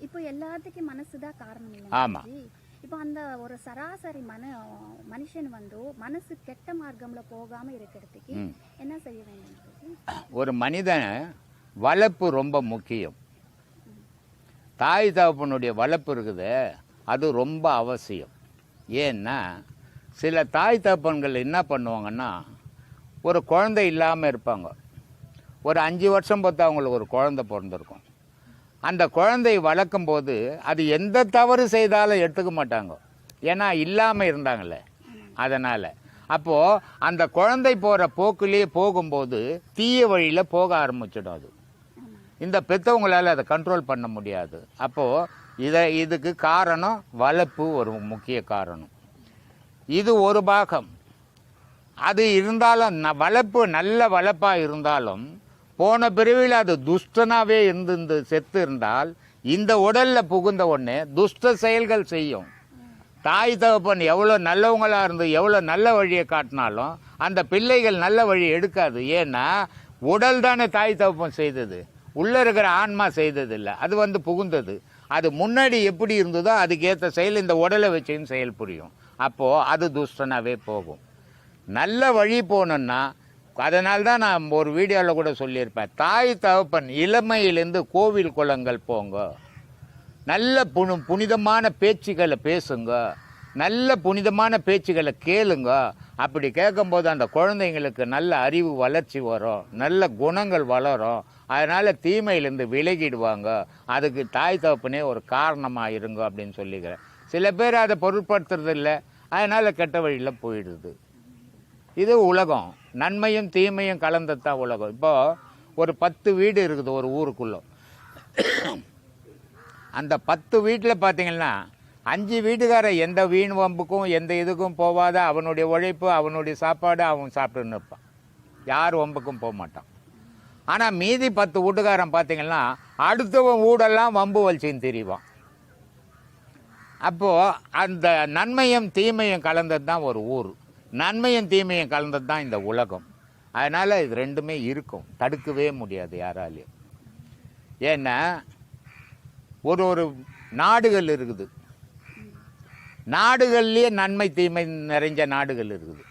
இப்போ எல்லாத்துக்கும் மனசு தான் காரணம் இல்லை. ஆமாம். இப்போ அந்த ஒரு சராசரி மனுஷன் வந்து மனசு கெட்ட மார்க்கம்ல போகாம இருக்கிறதுக்கு என்ன செய்ய வேண்டும்? ஒரு மனிதன் வளர்ப்பு ரொம்ப முக்கியம். தாய் தகப்பனுடைய வளர்ப்பு இருக்குது, அது ரொம்ப அவசியம். ஏன்னா சில தாய் தகப்பன்கள் என்ன பண்ணுவாங்கன்னா, ஒரு குழந்தை இல்லாமல் இருப்பாங்க. ஒரு 5 வருஷம் பார்த்து அவங்களுக்கு ஒரு குழந்தை பிறந்திருக்கும். அந்த குழந்தை வளர்க்கும் போது அது எந்த தவறு செய்தாலும் எடுத்துக்க மாட்டாங்க, ஏன்னா இல்லாமல் இருந்தாங்களே. அதனால் அப்போது அந்த குழந்தை போகிற போக்குலேயே போகும்போது தீய வழியில் போக ஆரம்பிச்சிடும். அது இந்த பெற்றவங்களால் அதை கண்ட்ரோல் பண்ண முடியாது. அப்போது இதுக்கு காரணம் வளர்ப்பு ஒரு முக்கிய காரணம். இது ஒரு பாகம். அது இருந்தாலும் வளர்ப்பு நல்ல வளர்ப்பாக இருந்தாலும் போன பிறவியில் அது துஷ்டனாகவே இருந்து செத்து இருந்தால் இந்த உடலில் புகுந்த உடனே துஷ்ட செயல்கள் செய்யும். தாய் தகப்பன் எவ்வளோ நல்லவங்களாக இருந்து எவ்வளோ நல்ல வழியை காட்டினாலும் அந்த பிள்ளைகள் நல்ல வழி எடுக்காது. ஏன்னா உடல் தானே தாய் தகப்பன் செய்தது, உள்ளே இருக்கிற ஆன்மா செய்தது இல்லை. அது வந்து புகுந்தது. அது முன்னாடி எப்படி இருந்ததோ அதுக்கேற்ற செயல் இந்த உடலை வச்சுன்னு செயல் புரியும். அப்போது அது துஷ்டனாகவே போகும். நல்ல வழி போகணுன்னா, அதனால்தான் நான் ஒரு வீடியோவில் கூட சொல்லியிருப்பேன், தாய் தகப்பன் இளமையிலேருந்து கோவில் குளங்கள் போங்க, நல்ல புனிதமான பேச்சுக்களை பேசுங்க, நல்ல புனிதமான பேச்சுக்களை கேளுங்க. அப்படி கேட்கும்போது அந்த குழந்தைங்களுக்கு நல்ல அறிவு வளர்ச்சி வரும், நல்ல குணங்கள் வளரும். அதனால் தீமையிலேருந்து விலகிடுவாங்க. அதுக்கு தாய் தகப்பனே ஒரு காரணமாக இருங்க அப்படின்னு சொல்லிக்கிறேன். சில பேர் அதை பொருட்படுத்துறது இல்லை, அதனால் கெட்ட வழியில் போயிடுது. இது உலகம், நன்மையும் தீமையும் கலந்தது தான் உலகம். இப்போது ஒரு 10 வீடு இருக்குது ஒரு ஊருக்குள்ளே. அந்த 10 வீட்டில் பார்த்தீங்கன்னா 5 வீட்டுக்கார எந்த வீண் வம்புக்கும் எந்த இதுக்கும் போகாத, அவனுடைய உழைப்பு அவனுடைய சாப்பாடு அவன் சாப்பிட்டுன்னு இருப்பான், யார் வம்புக்கும் போக மாட்டான். ஆனால் மீதி 10 வீட்டுக்காரன் பார்த்தீங்கன்னா அடுத்தவன் வீடெல்லாம் வம்பு வலிச்சின்னு திரிவான். அப்போது அந்த நன்மையும் தீமையும் கலந்தது தான் ஒரு ஊர், நன்மையும் தீமையும் கலந்தது தான் இந்த உலகம். அதனால் இது ரெண்டுமே இருக்கும், தடுக்கவே முடியாது யாராலையும். ஏன்னா ஒரு நாடுகள் இருக்குது, நாடுகள்லேயே நன்மை தீமை நிறைஞ்ச நாடுகள் இருக்குது.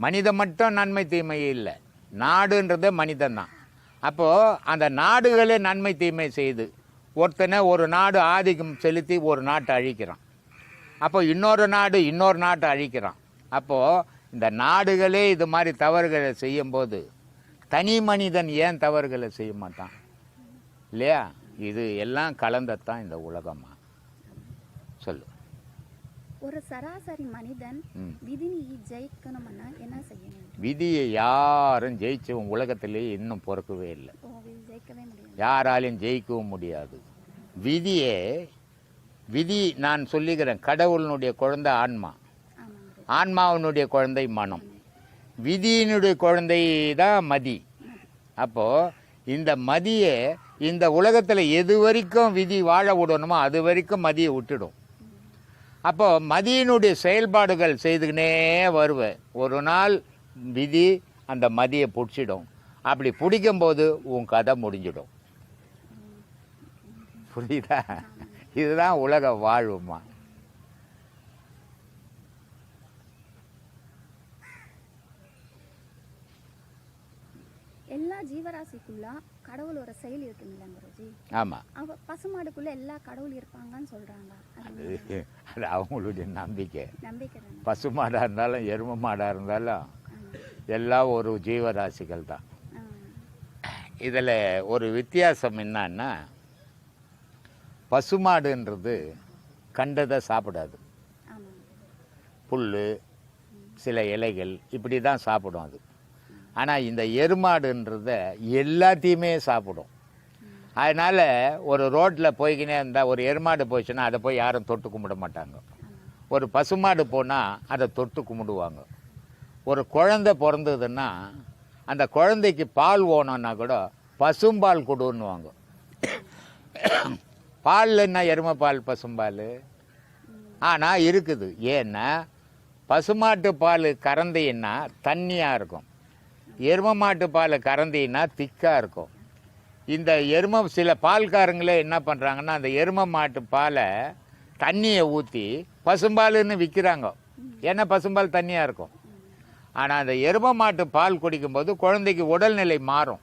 மனிதன் மட்டும் நன்மை தீமை இல்லை, நாடுன்றதே மனிதன்தான். அப்போது அந்த நாடுகளே நன்மை தீமை செய்து ஒருத்தனை ஒரு நாடு ஆதிக்கம் செலுத்தி ஒரு நாட்டை அழிக்கிறான். அப்போ இன்னொரு நாட்டை அழிக்கிறான். அப்போது இந்த நாடுகளே இது மாதிரி தவறுகளை செய்யும்போது தனி மனிதன் ஏன் தவறுகளை செய்ய மாட்டான் இல்லையா? இது எல்லாம் கலந்தத்தான் இந்த உலகமா. சொல்லு. ஒரு சராசரி மனிதன் விதியை ஜெயிக்கணும்னா என்ன செய்யணும்? விதியை யாரும் ஜெயிச்ச உலகத்திலேயே இன்னும் பிறக்கவே இல்லை, யாராலையும் ஜெயிக்கவும் முடியாது. விதி நான் சொல்லிக்கிறேன், கடவுளினுடைய குழந்தை ஆன்மா, ஆன்மாவினுடைய குழந்தை மனம், விதியினுடைய குழந்தை தான் மதி. அப்போது இந்த மதியை இந்த உலகத்தில் எது வரைக்கும் விதி வாழ விடணுமோ அது வரைக்கும் மதியை விட்டுடும். அப்போது மதியினுடைய செயல்பாடுகள் செய்துக்கினே வருவேன். ஒரு நாள் விதி அந்த மதியை பிடிச்சிடும். அப்படி பிடிக்கும்போது உன் கதை முடிஞ்சிடும். புரியுதா? இதுதான் உலக வாழ்வுமா. எல்லா ஜீவராசிக்குள்ள கடவுள் ஒரு செயல் இருக்குங்களா குருஜி? ஆமா. பசுமாடுக்குள்ள எல்லா கடவுள் இருப்பாங்கன்னு சொல்றாங்க. அது அவங்களுடைய நம்பிக்கை. நம்பிக்கை. பசுமாடா இருந்தாலும் எரும மாடா இருந்தாலும் எல்லாம் ஒரு ஜீவராசிகள் தான். இதில் ஒரு வித்தியாசம் என்னன்னா, பசுமாடுன்றது கண்டதை சாப்பிடாது, புல் சில இலைகள் இப்படி தான் சாப்பிடும் அது. ஆனால் இந்த எருமாடுன்றத எல்லாத்தையுமே சாப்பிடும். அதனால் ஒரு ரோட்டில் போய்க்கினே இருந்தால் ஒரு எருமாடு போச்சுன்னா அதை போய் யாரும் தொட்டு கும்பிட மாட்டாங்க. ஒரு பசுமாடு போனால் அதை தொட்டு கும்பிடுவாங்க. ஒரு குழந்தை பிறந்ததுன்னா அந்த குழந்தைக்கு பால் ஓணுன்னா கூட பசும்பால் கொடுன்னுவாங்க. பால் என்ன எருமை பால் பசும்பால் ஆனால் இருக்குது. ஏன்னா பசுமாட்டு பால் கறந்தீன்னா தண்ணியாக இருக்கும், எருமை மாட்டு பால் கறந்தீன்னா திக்காக இருக்கும். இந்த சில பால்காரங்களே என்ன பண்ணுறாங்கன்னா அந்த எருமை மாட்டு பாலை தண்ணியை ஊற்றி பசும்பாலுன்னு விற்கிறாங்க. ஏன்னா பசும்பால் தண்ணியாக இருக்கும். ஆனால் அந்த எருமை மாட்டு பால் குடிக்கும்போது குழந்தைக்கு உடல்நிலை மாறும்,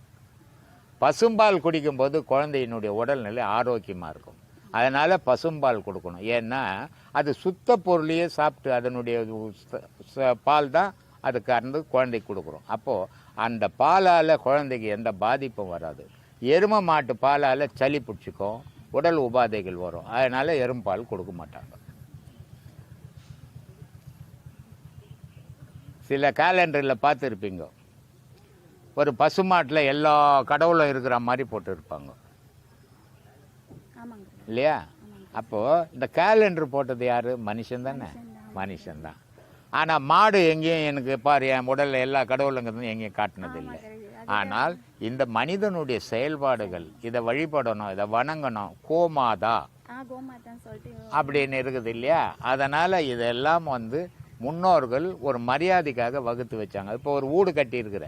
பசும்பால் குடிக்கும்போது குழந்தையினுடைய உடல்நிலை ஆரோக்கியமாக இருக்கும். அதனால் பசும்பால் கொடுக்கணும். ஏன்னா அது சுத்த பொருளையே சாப்பிட்டு அதனுடைய பால் தான் அது கறந்து குழந்தைக்கு கொடுக்குறோம். அப்போது அந்த பாலால் குழந்தைக்கு எந்த பாதிப்பும் வராது. எருமை மாட்டு பாலால் சளி பிடிச்சிக்கும், உடல் உபாதைகள் வரும். அதனால் எரும்பால் கொடுக்க மாட்டாங்க. சில கேலண்டரில் பார்த்துருப்பீங்க, ஒரு பசுமாட்டில் எல்லா கடவுளும் இருக்கிற மாதிரி போட்டு இருப்பாங்க இல்லையா? அப்போது இந்த கேலண்டர் போட்டது யார்? மனுஷன் தானே, மனுஷன்தான். ஆனால் மாடு எங்கேயும் எனக்கு பாரு என் உடலில் எல்லா கடவுளுங்கிறது எங்கேயும் காட்டினதில்லை. ஆனால் இந்த மனிதனுடைய செயல்பாடுகள், இதை வழிபடணும், இதை வணங்கணும், கோமாதா கோமாதான் சொல்லிட்டு அப்படின்னு இருக்குது இல்லையா? அதனால் இதெல்லாம் வந்து முன்னோர்கள் ஒரு மரியாதைக்காக வகுத்து வச்சாங்க. இப்போ ஒரு வீடு கட்டியிருக்கிற,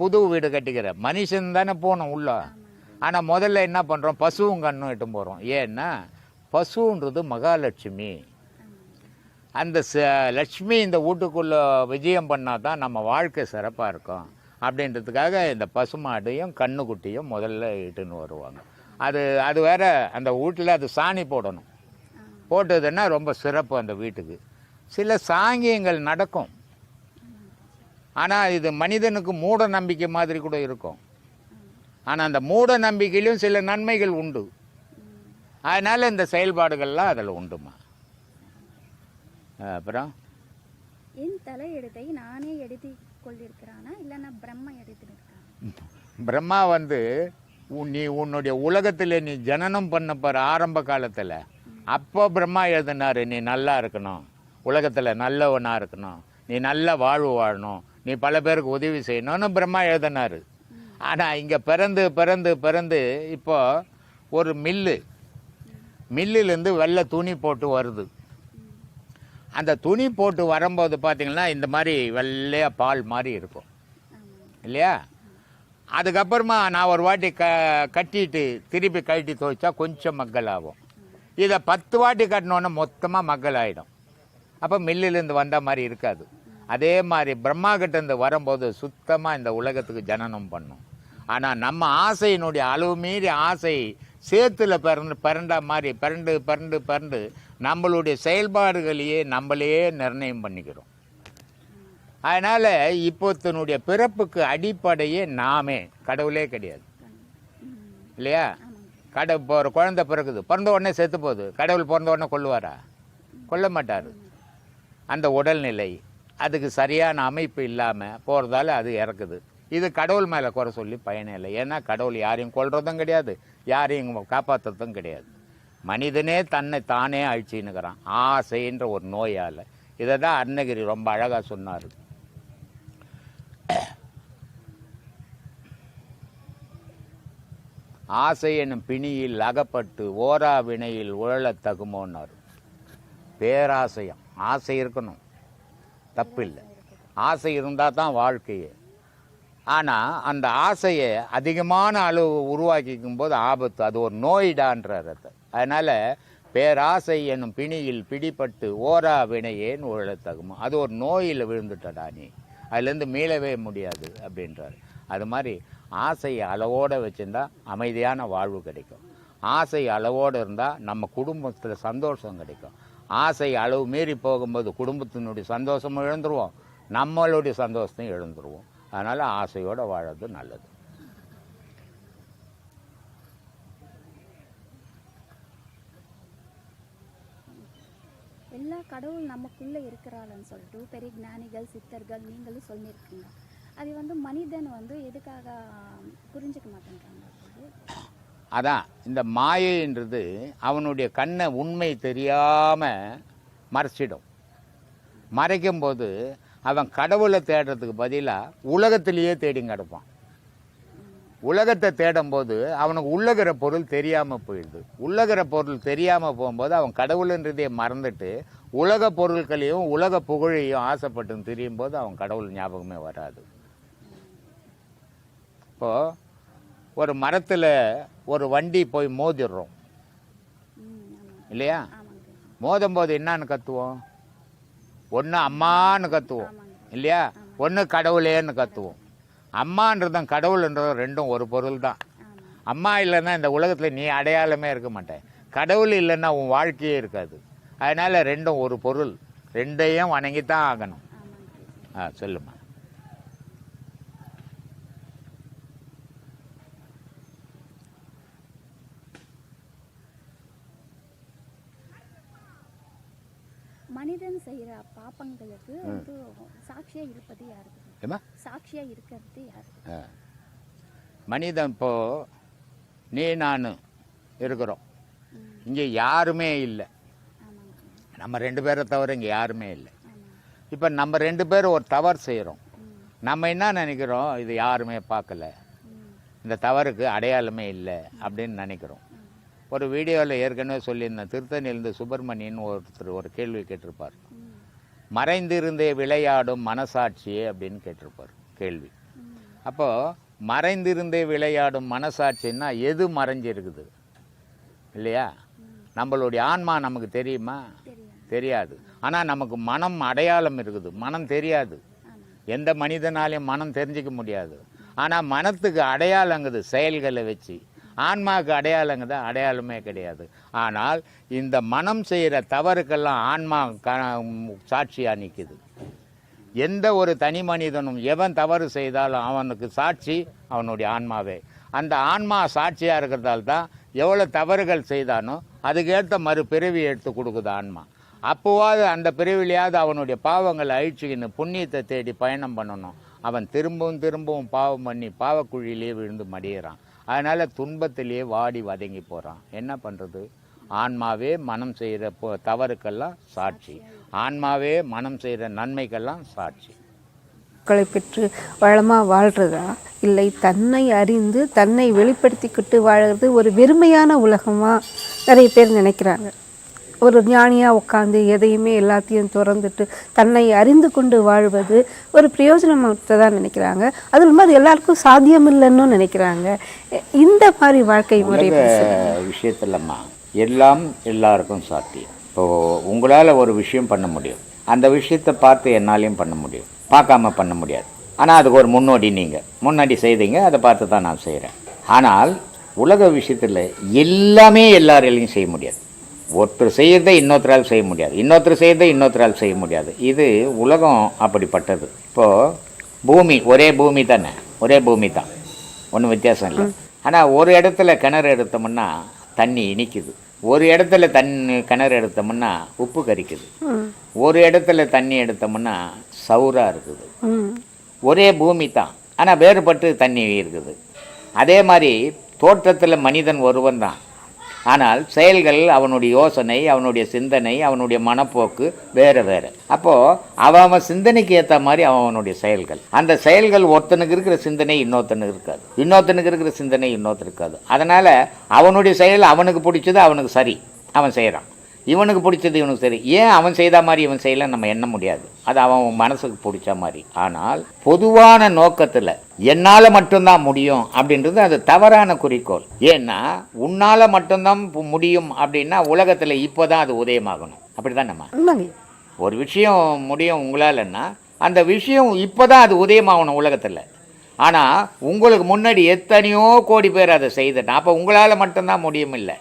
புது வீடு கட்டிக்கிற மனுஷன் தானே போகணும் உள்ள. ஆனால் முதல்ல என்ன பண்ணுறோம், பசுவும் கண்ணும் இட்டும் போகிறோம். ஏன்னா பசுன்றது மகாலட்சுமி. அந்த லட்சுமி இந்த வீட்டுக்குள்ளே விஜயம் பண்ணால் தான் நம்ம வாழ்க்கை சிறப்பாக இருக்கும் அப்படின்றதுக்காக இந்த பசுமாட்டையும் கண்ணுக்குட்டியும் முதல்ல இட்டுன்னு வருவாங்க. அது வேற, அந்த வீட்டில் அது சாணி போடணும். போட்டதுன்னா ரொம்ப சிறப்பு அந்த வீட்டுக்கு. சில சாங்கியங்கள் நடக்கும், ஆனால் இது மனிதனுக்கு மூட நம்பிக்கை மாதிரி கூட இருக்கும். ஆனால் அந்த மூட நம்பிக்கையிலும் சில நன்மைகள் உண்டு. அதனால் இந்த செயல்பாடுகள்லாம் அதில் உண்டுமா. அப்புறம் என் தலையெழுத்தை நானே எடுத்து கொண்டிருக்கிறானா இல்லைன்னா பிரம்மா எடுத்துருக்கான்? பிரம்மா வந்து நீ உன்னுடைய உலகத்தில் நீ ஜனனம் பண்ண பாரு ஆரம்ப காலத்தில், அப்போ பிரம்மா எழுதினாரு நீ நல்லா இருக்கணும், உலகத்தில் நல்லவனாக இருக்கணும், நீ நல்ல வாழ்வு வாழணும், நீ பல பேருக்கு உதவி செய்யணும்னு பிரம்மா எழுதினாரு. ஆனால் இங்கே பிறந்து பிறந்து பிறந்து இப்போ ஒரு மில்லுலேருந்து வெள்ளை துணி போட்டு வருது. அந்த துணி போட்டு வரும்போது பார்த்தீங்கன்னா இந்த மாதிரி வெள்ளையாக பால் மாதிரி இருக்கும் இல்லையா? அதுக்கப்புறமா நான் ஒரு வாட்டி கட்டிட்டு திருப்பி கழட்டி துவைச்சா கொஞ்சம் மக்கள் ஆகும். இதை 10 வாட்டி கட்டினோன்னா மொத்தமாக மக்கள் ஆகிடும். அப்போ மில்லிலேருந்து வந்த மாதிரி இருக்காது. அதே மாதிரி பிரம்மா கிட்டேருந்து வரும்போது சுத்தமாக இந்த உலகத்துக்கு ஜனனம் பண்ணும். ஆனால் நம்ம ஆசையினுடைய அளவு மீறி ஆசை சேத்துல பிறண்டா மாதிரி பிறண்டு பிறண்டு பிறண்டு நம்மளுடைய செயல்பாடுகளையே நம்மளையே நிர்ணயம் பண்ணிக்கிறோம். அதனால் இப்போத்தினுடைய பிறப்புக்கு அடிப்படையே நாமே, கடவுளே கிடையாது இல்லையா? இப்போ ஒரு குழந்தை பிறகுது, பிறந்த உடனே செத்து போகுது. கடவுள் பிறந்த உடனே கொல்லுவாரா? கொல்ல மாட்டார். அந்த உடல்நிலை அதுக்கு சரியான அமைப்பு இல்லாமல் போகிறதால அது இறக்குது. இது கடவுள் மேலே குறை சொல்லி பயனே இல்லை. ஏன்னா கடவுள் யாரையும் கொல்றதும் கிடையாது, யாரையும் காப்பாற்றுறதும் கிடையாது. மனிதனே தன்னை தானே அழிச்சின்னுக்கிறான் ஆசைன்ற ஒரு நோயால். இதை தான் அருணகிரி ரொம்ப அழகாக சொன்னார். ஆசை எனும் பிணியில் அகப்பட்டு ஓரா வினையில் உழலத் தகுமோன்னார். பேராசையம், ஆசை இருக்கணும், தப்பில்லை. ஆசை இருந்தால் தான் வாழ்க்கையே. ஆனால் அந்த ஆசையை அதிகமான அளவு உருவாக்கிக்கும் போது ஆபத்து, அது ஒரு நோயிடான்றார். அதனால் பேராசை என்னும் பிணியில் பிடிபட்டு ஓரா வினையேன்னு உழத்தகுமோ, அது ஒரு நோயில் விழுந்துட்டடா நீ, அதுலேருந்து மீளவே முடியாது அப்படின்றார். அது மாதிரி ஆசையை அளவோடு வச்சுருந்தா அமைதியான வாழ்வு கிடைக்கும். ஆசை அளவோடு இருந்தால் நம்ம குடும்பத்தில் சந்தோஷம் கிடைக்கும். ஆசை அளவு மீறி போகும்போது குடும்பத்தினுடைய சந்தோஷமும் இழந்துருவோம், நம்மளுடைய சந்தோஷத்தையும் இழந்துருவோம். அதனால் ஆசையோடு வாழறது நல்லது. எல்லா கடவுள் நமக்குள்ளே இருக்கிறாள்னு சொல்லிட்டு பெரிய ஞானிகள் சித்தர்கள் நீங்களும் சொல்லியிருக்கீங்க. அது வந்து மனிதன் வந்து எதுக்காக புரிஞ்சுக்க மாட்டேங்கிறாங்க? அதான் இந்த மாயைன்றது அவனுடைய கண்ணை உண்மை தெரியாமல் மறைச்சிடும். மறைக்கும்போது அவன் கடவுளை தேடுறதுக்கு பதிலாக உலகத்திலேயே தேடி கிடப்பான். உலகத்தை தேடும்போது அவனுக்கு உள்ளகிற பொருள் தெரியாமல் போயிடுது. உள்ளகிற பொருள் தெரியாமல் போகும்போது அவன் கடவுள்ன்றதையே மறந்துட்டு உலக பொருட்களையும் உலக புகழையும் ஆசைப்பட்டு திரியும் போது அவன் கடவுள் ஞாபகமே வராது. இப்போது ஒரு மரத்தில் ஒரு வண்டி போய் மோதிடுறோம் இல்லையா? மோதும் போது என்னான்னு கத்துவோம்? ஒன்று அம்மான்னு கத்துவோம் இல்லையா? ஒன்று கடவுளேன்னு கத்துவோம். அம்மான்றதும் கடவுள்ன்றதும் ரெண்டும் ஒரு பொருள் தான். அம்மா இல்லைன்னா இந்த உலகத்தில் நீ அடையாளமே இருக்க மாட்டேன். கடவுள் இல்லைன்னா உன் வாழ்க்கையே இருக்காது. அதனால் ரெண்டும் ஒரு பொருள், ரெண்டையும் வணங்கித்தான் ஆகணும். சொல்லுமா. மனிதன் செய்யற பாப்பங்களுக்கு வந்து சாட்சியா இருப்பது யாருக்கு? சாட்சியா இருக்கிறது யாரு? மனிதன் இப்போ நீ நான் இருக்கிறோம், இங்கே யாருமே இல்லை. நம்ம 2 பேரை தவிர இங்கே யாருமே இல்லை. இப்போ நம்ம 2 பேரும் ஒரு தவறு செய்கிறோம். நம்ம என்ன நினைக்கிறோம், இது யாருமே பார்க்கல, இந்த தவறுக்கு அடையாளமே இல்லை அப்படின்னு நினைக்கிறோம். ஒரு வீடியோவில் ஏற்கனவே சொல்லியிருந்தேன், திருத்தணியிலிருந்து சுப்பிரமணியன் ஒருத்தர் ஒரு கேள்வி கேட்டிருப்பார். மறைந்திருந்தே விளையாடும் மனசாட்சியே அப்படின்னு கேட்டிருப்பார் கேள்வி. அப்போது மறைந்திருந்தே விளையாடும் மனசாட்சின்னா எது மறைஞ்சிருக்குது இல்லையா? நம்மளுடைய ஆன்மா நமக்கு தெரியுமா? தெரியாது. ஆனால் நமக்கு மனம் அடையாளம் இருக்குது, மனம் தெரியாது. எந்த மனிதனாலையும் மனம் தெரிஞ்சிக்க முடியாது. ஆனால் மனத்துக்கு அடையாளங்குது செயல்களை வச்சு. ஆன்மாவுக்கு அடையாளங்குது அடையாளமே கிடையாது. ஆனால் இந்த மனம் செய்கிற தவறுக்கெல்லாம் ஆன்மா சாட்சியாக நிற்குது. எந்த ஒரு தனி மனிதனும் எவன் தவறு செய்தாலும் அவனுக்கு சாட்சி அவனுடைய ஆன்மாவே. அந்த ஆன்மா சாட்சியாக இருக்கிறதால தான் எவ்வளோ தவறுகள் செய்தானோ அதுக்கேற்ற மறுபிறவி எடுத்து கொடுக்குது ஆன்மா. அப்போவாது அந்த பிறவிலையாவது அவனுடைய பாவங்களை அழிச்சுக்கின்னு புண்ணியத்தை தேடி பயணம் பண்ணணும். அவன் திரும்பவும் பாவம் பண்ணி பாவக்குழியிலேயே விழுந்து மடியிறான். அதனால் துன்பத்திலேயே வாடி வதங்கி போகிறான். என்ன பண்ணுறது? ஆன்மாவே மனம் செய்கிற தவறுக்கெல்லாம் சாட்சி, ஆன்மாவே மனம் செய்கிற நன்மைக்கெல்லாம் சாட்சி. மக்களை பெற்று வளமாக வாழ்கிறதா, இல்லை தன்னை அறிந்து தன்னை வெளிப்படுத்திக்கிட்டு வாழறது ஒரு வெறுமையான உலகமாக நிறைய பேர் நினைக்கிறாங்க. ஒரு ஞானியாக உட்காந்து எதையுமே எல்லாத்தையும் திறந்துட்டு தன்னை அறிந்து கொண்டு வாழ்வது ஒரு பிரயோஜனமாகத்தான் நினைக்கிறாங்க. அதில் மாதிரி எல்லாருக்கும் சாத்தியம் இல்லைன்னு நினைக்கிறாங்க. இந்த மாதிரி வாழ்க்கை முறை விஷயத்துலம்மா எல்லாம் எல்லாருக்கும் சாத்தியம். இப்போது உங்களால் ஒரு விஷயம் பண்ண முடியும், அந்த விஷயத்தை பார்த்து என்னாலையும் பண்ண முடியும், பார்க்காம பண்ண முடியாது. ஆனால் அதுக்கு ஒரு முன்னாடி செய்தீங்க, அதை பார்த்து தான் நான் செய்கிறேன். ஆனால் உலக விஷயத்தில் எல்லாமே எல்லாராலையும் செய்ய முடியாது. ஒருத்தர் செய்கிறதை இன்னொருத்தரால் செய்ய முடியாது, இன்னொருத்தர் செய்கிறதை இன்னொருத்தரால் செய்ய முடியாது. இது உலகம் அப்படிப்பட்டது. இப்போது பூமி ஒரே பூமி தானே, ஒரே பூமி தான், ஒன்றும் வித்தியாசம் இல்லை. ஆனால் ஒரு இடத்துல கிணறு எடுத்தோம்னா தண்ணி இனிக்குது, ஒரு இடத்துல கிணறு எடுத்தோம்னா உப்பு கரிக்குது, ஒரு இடத்துல தண்ணி எடுத்தோம்னா சவுறாக இருக்குது. ஒரே பூமி தான், ஆனால் வேறுபட்டு தண்ணி இருக்குது. அதே மாதிரி தோற்றத்தில் மனிதன் ஒருவன் தான், ஆனால் செயல்கள், அவனுடைய யோசனை, அவனுடைய சிந்தனை, அவனுடைய மனப்போக்கு வேறு வேறு. அப்போது அவன் சிந்தனைக்கு ஏற்ற மாதிரி அவனுடைய செயல்கள், அந்த செயல்கள் ஒருத்தனுக்கு இருக்கிற சிந்தனை இன்னொருத்தனுக்கு இருக்காது, இன்னொருத்தனுக்கு இருக்கிற சிந்தனை இன்னொருத்தருக்கு இருக்காது. அதனால் அவனுடைய செயல் அவனுக்கு பிடிச்சது அவனுக்கு சரி, அவன் செய்கிறான். இவனுக்கு பிடிச்சது இவனுக்கு சரி. ஏன் அவன் செய்த மாதிரி இவன் செய்யலாம் நம்ம எண்ண முடியாது, அது அவன் மனசுக்கு பிடிச்ச மாதிரி. ஆனால் பொதுவான நோக்கத்தில் என்னால் மட்டும்தான் முடியும் அப்படின்றது அது தவறான குறிக்கோள். ஏன்னா உன்னால் மட்டும்தான் முடியும் அப்படின்னா உலகத்தில் இப்போ தான் அது உதயமாகணும். அப்படி தான் நம்ம ஒரு விஷயம் முடியும் உங்களாலன்னா அந்த விஷயம் இப்போ தான் அது உதயமாகணும் உலகத்தில். ஆனால் உங்களுக்கு முன்னாடி எத்தனையோ கோடி பேர் அதை செய்துட்டான். அப்போ உங்களால் மட்டும்தான் முடியும் இல்லை,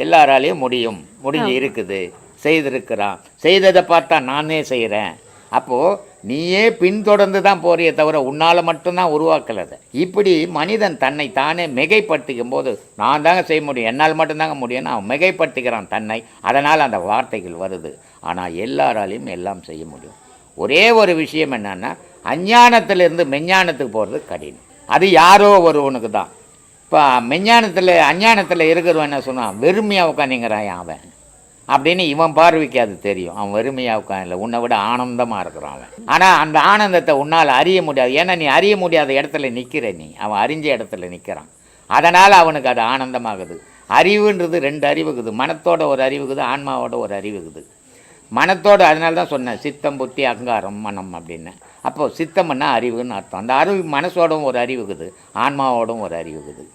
எல்லாராலையும் முடிஞ்சு இருக்குது, செய்திருக்கிறான். செய்ததை பார்த்தா நானே செய்கிறேன். அப்போது நீயே பின்தொடர்ந்து தான் போறியே தவிர உன்னால் மட்டும்தான் உருவாக்கலதை. இப்படி மனிதன் தன்னை தானே மிகைப்படுத்திக்கும் போது நான் தாங்க செய்ய முடியும், என்னால் மட்டும்தாங்க முடியும்னு அவன் மிகைப்படுத்திக்கிறான் தன்னை. அதனால் அந்த வார்த்தைகள் வருது. ஆனால் எல்லாராலையும் எல்லாம் செய்ய முடியும். ஒரே ஒரு விஷயம் என்னன்னா, அஞ்ஞானத்திலிருந்து மெஞ்ஞானத்துக்கு போகிறது கடினம். அது யாரோ ஒருவனுக்கு தான். இப்போ அஞ்ஞானத்தில் இருக்கிறவன் என்ன சொன்னான், வெறுமையாக உட்காந்துங்கிறான் அவன் அப்படின்னு இவன் பார்வைக்கு அது தெரியும். அவன் வெறுமையாக உட்காந்து உன்னை விட ஆனந்தமாக இருக்கிறான் அவன். ஆனால் அந்த ஆனந்தத்தை உன்னால் அறிய முடியாது. ஏன்னா நீ அறிய முடியாத இடத்துல நிற்கிற, அவன் அறிஞ்ச இடத்துல நிற்கிறான். அதனால் அவனுக்கு அது ஆனந்தமாகுது. அறிவுன்றது 2 அறிவுக்குது, மனத்தோட ஒரு அறிவுக்குது, ஆன்மாவோட ஒரு அறிவுக்குது. மனத்தோடு, அதனால தான் சொன்னேன் சித்தம் புத்தி அகங்காரம் மனம் அப்படின்னு. அப்போது சித்தம்னா அறிவுன்னு அர்த்தம். அந்த அறிவு மனசோடும் ஒரு அறிவுக்குது, ஆன்மாவோடும் ஒரு அறிவுக்குது.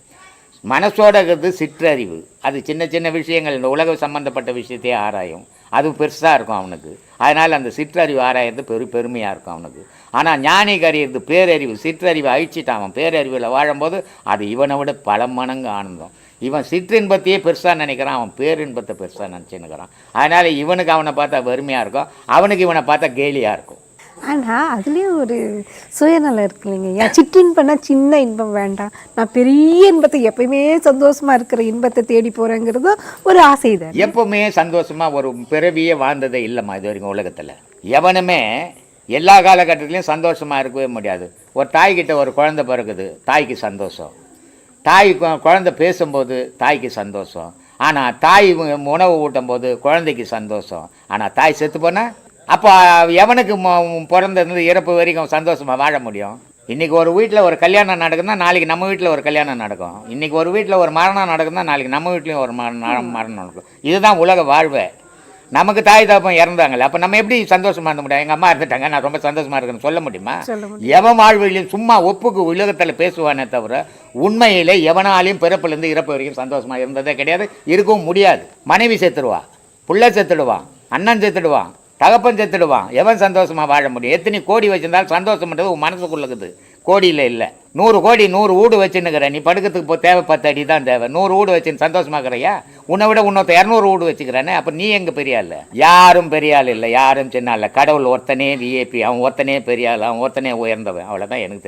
மனசோட இருக்கிறது சிற்றறிவு, அது சின்ன சின்ன விஷயங்கள், இந்த உலக சம்மந்தப்பட்ட விஷயத்தையே ஆராயும், அது பெருசாக இருக்கும் அவனுக்கு. அதனால் அந்த சிற்றறிவு ஆராயிறது பெருமையாக இருக்கும் அவனுக்கு. ஆனால் ஞானிக்கு அறியறது பேரறிவு. சிற்றறிவு அழிச்சிட்டான் அவன், பேரறிவில் வாழும்போது அது இவனை விட பல மடங்கு ஆனந்தம். இவன் சிற்றின்பத்தையே பெருசாக நினைக்கிறான், அவன் பேரின்பத்தை பெருசாக நினச்சின்னுக்கிறான். அதனால் இவனுக்கு அவனை பார்த்தா வெறுமையாக இருக்கும், அவனுக்கு இவனை பார்த்தா கேலியாக இருக்கும். ஆனால் அதுலேயும் ஒரு சுயநலம் இருக்கு இல்லைங்க. சிற்றின்பம்னா சின்ன இன்பம் வேண்டாம், நான் பெரிய இன்பத்தை எப்பயுமே சந்தோஷமாக இருக்கிற இன்பத்தை தேடி போகிறேங்கிறது ஒரு ஆசை தான். எப்பவுமே சந்தோஷமாக ஒரு பிறவியே வாழ்ந்ததே இல்லைம்மா இது வரைக்கும் உலகத்தில். எவனுமே எல்லா காலகட்டத்திலையும் சந்தோஷமாக இருக்கவே முடியாது. ஒரு தாய்கிட்ட ஒரு குழந்தை பிறகுது, தாய்க்கு சந்தோஷம். தாய் குழந்தை பேசும்போது தாய்க்கு சந்தோஷம். ஆனால் தாய் உணவு ஊட்டும் போது குழந்தைக்கு சந்தோஷம். ஆனால் தாய் செத்து போனால் அப்போ எவனுக்கு பிறந்தது இறப்பு வரைக்கும் சந்தோஷமாக வாழ முடியும்? இன்றைக்கி ஒரு வீட்டில் ஒரு கல்யாணம் நடக்குதுன்னா நாளைக்கு நம்ம வீட்டில் ஒரு கல்யாணம் நடக்கும். இன்றைக்கி ஒரு வீட்டில் ஒரு மரணம் நடக்குதுன்னா நாளைக்கு நம்ம வீட்லேயும் ஒரு மரணம் நடக்கும். இதுதான் உலக வாழ்வு. நமக்கு தாய் தாப்பம் இறந்தாங்கல்ல, அப்போ நம்ம எப்படி சந்தோஷமாக இருந்த முடியும்? எங்கள் அம்மா இருந்துட்டாங்க, நான் ரொம்ப சந்தோஷமாக இருக்குன்னு சொல்ல முடியுமா? எவன் வாழ்விலையும் சும்மா ஒப்புக்கு உலகத்தில் பேசுவானே தவிர உண்மையில் எவனாலையும் பிறப்புலேருந்து இறப்பு வரைக்கும் சந்தோஷமாக இருந்ததே கிடையாது, இருக்கவும் முடியாது. மனைவி செத்துடுவா, புள்ள செத்துடுவான், அண்ணன் செத்துடுவான், தகப்பன் செத்துடுவான். எவன் சந்தோஷமாக வாழ முடியும்? எத்தனை கோடி வச்சிருந்தாலும் சந்தோஷம்ன்றது உன் மனசுக்குள்ளக்குது, கோடியில் இல்லை. 100 கோடி 100 வீடு வச்சுன்னுக்கிற நீ, படுக்கிறதுக்கு தேவை 10 அடி தான் தேவை. 100 வீடு வச்சுன்னு சந்தோஷமாக்குறையா? உன்னை விட இன்னொருத்த 200 வீடு வச்சுக்கிறானே, அப்போ நீ எங்கே பெரிய ஆள்? யாரும் பெரிய ஆள் இல்லை, யாரும் சின்ன ஆள். கடவுள் ஒருத்தனே விஏபி, அவன் ஒருத்தனே பெரிய ஆள், அவன் ஒருத்தனே உயர்ந்தவன். அவ்வளோதான் எனக்கு தெரியும்.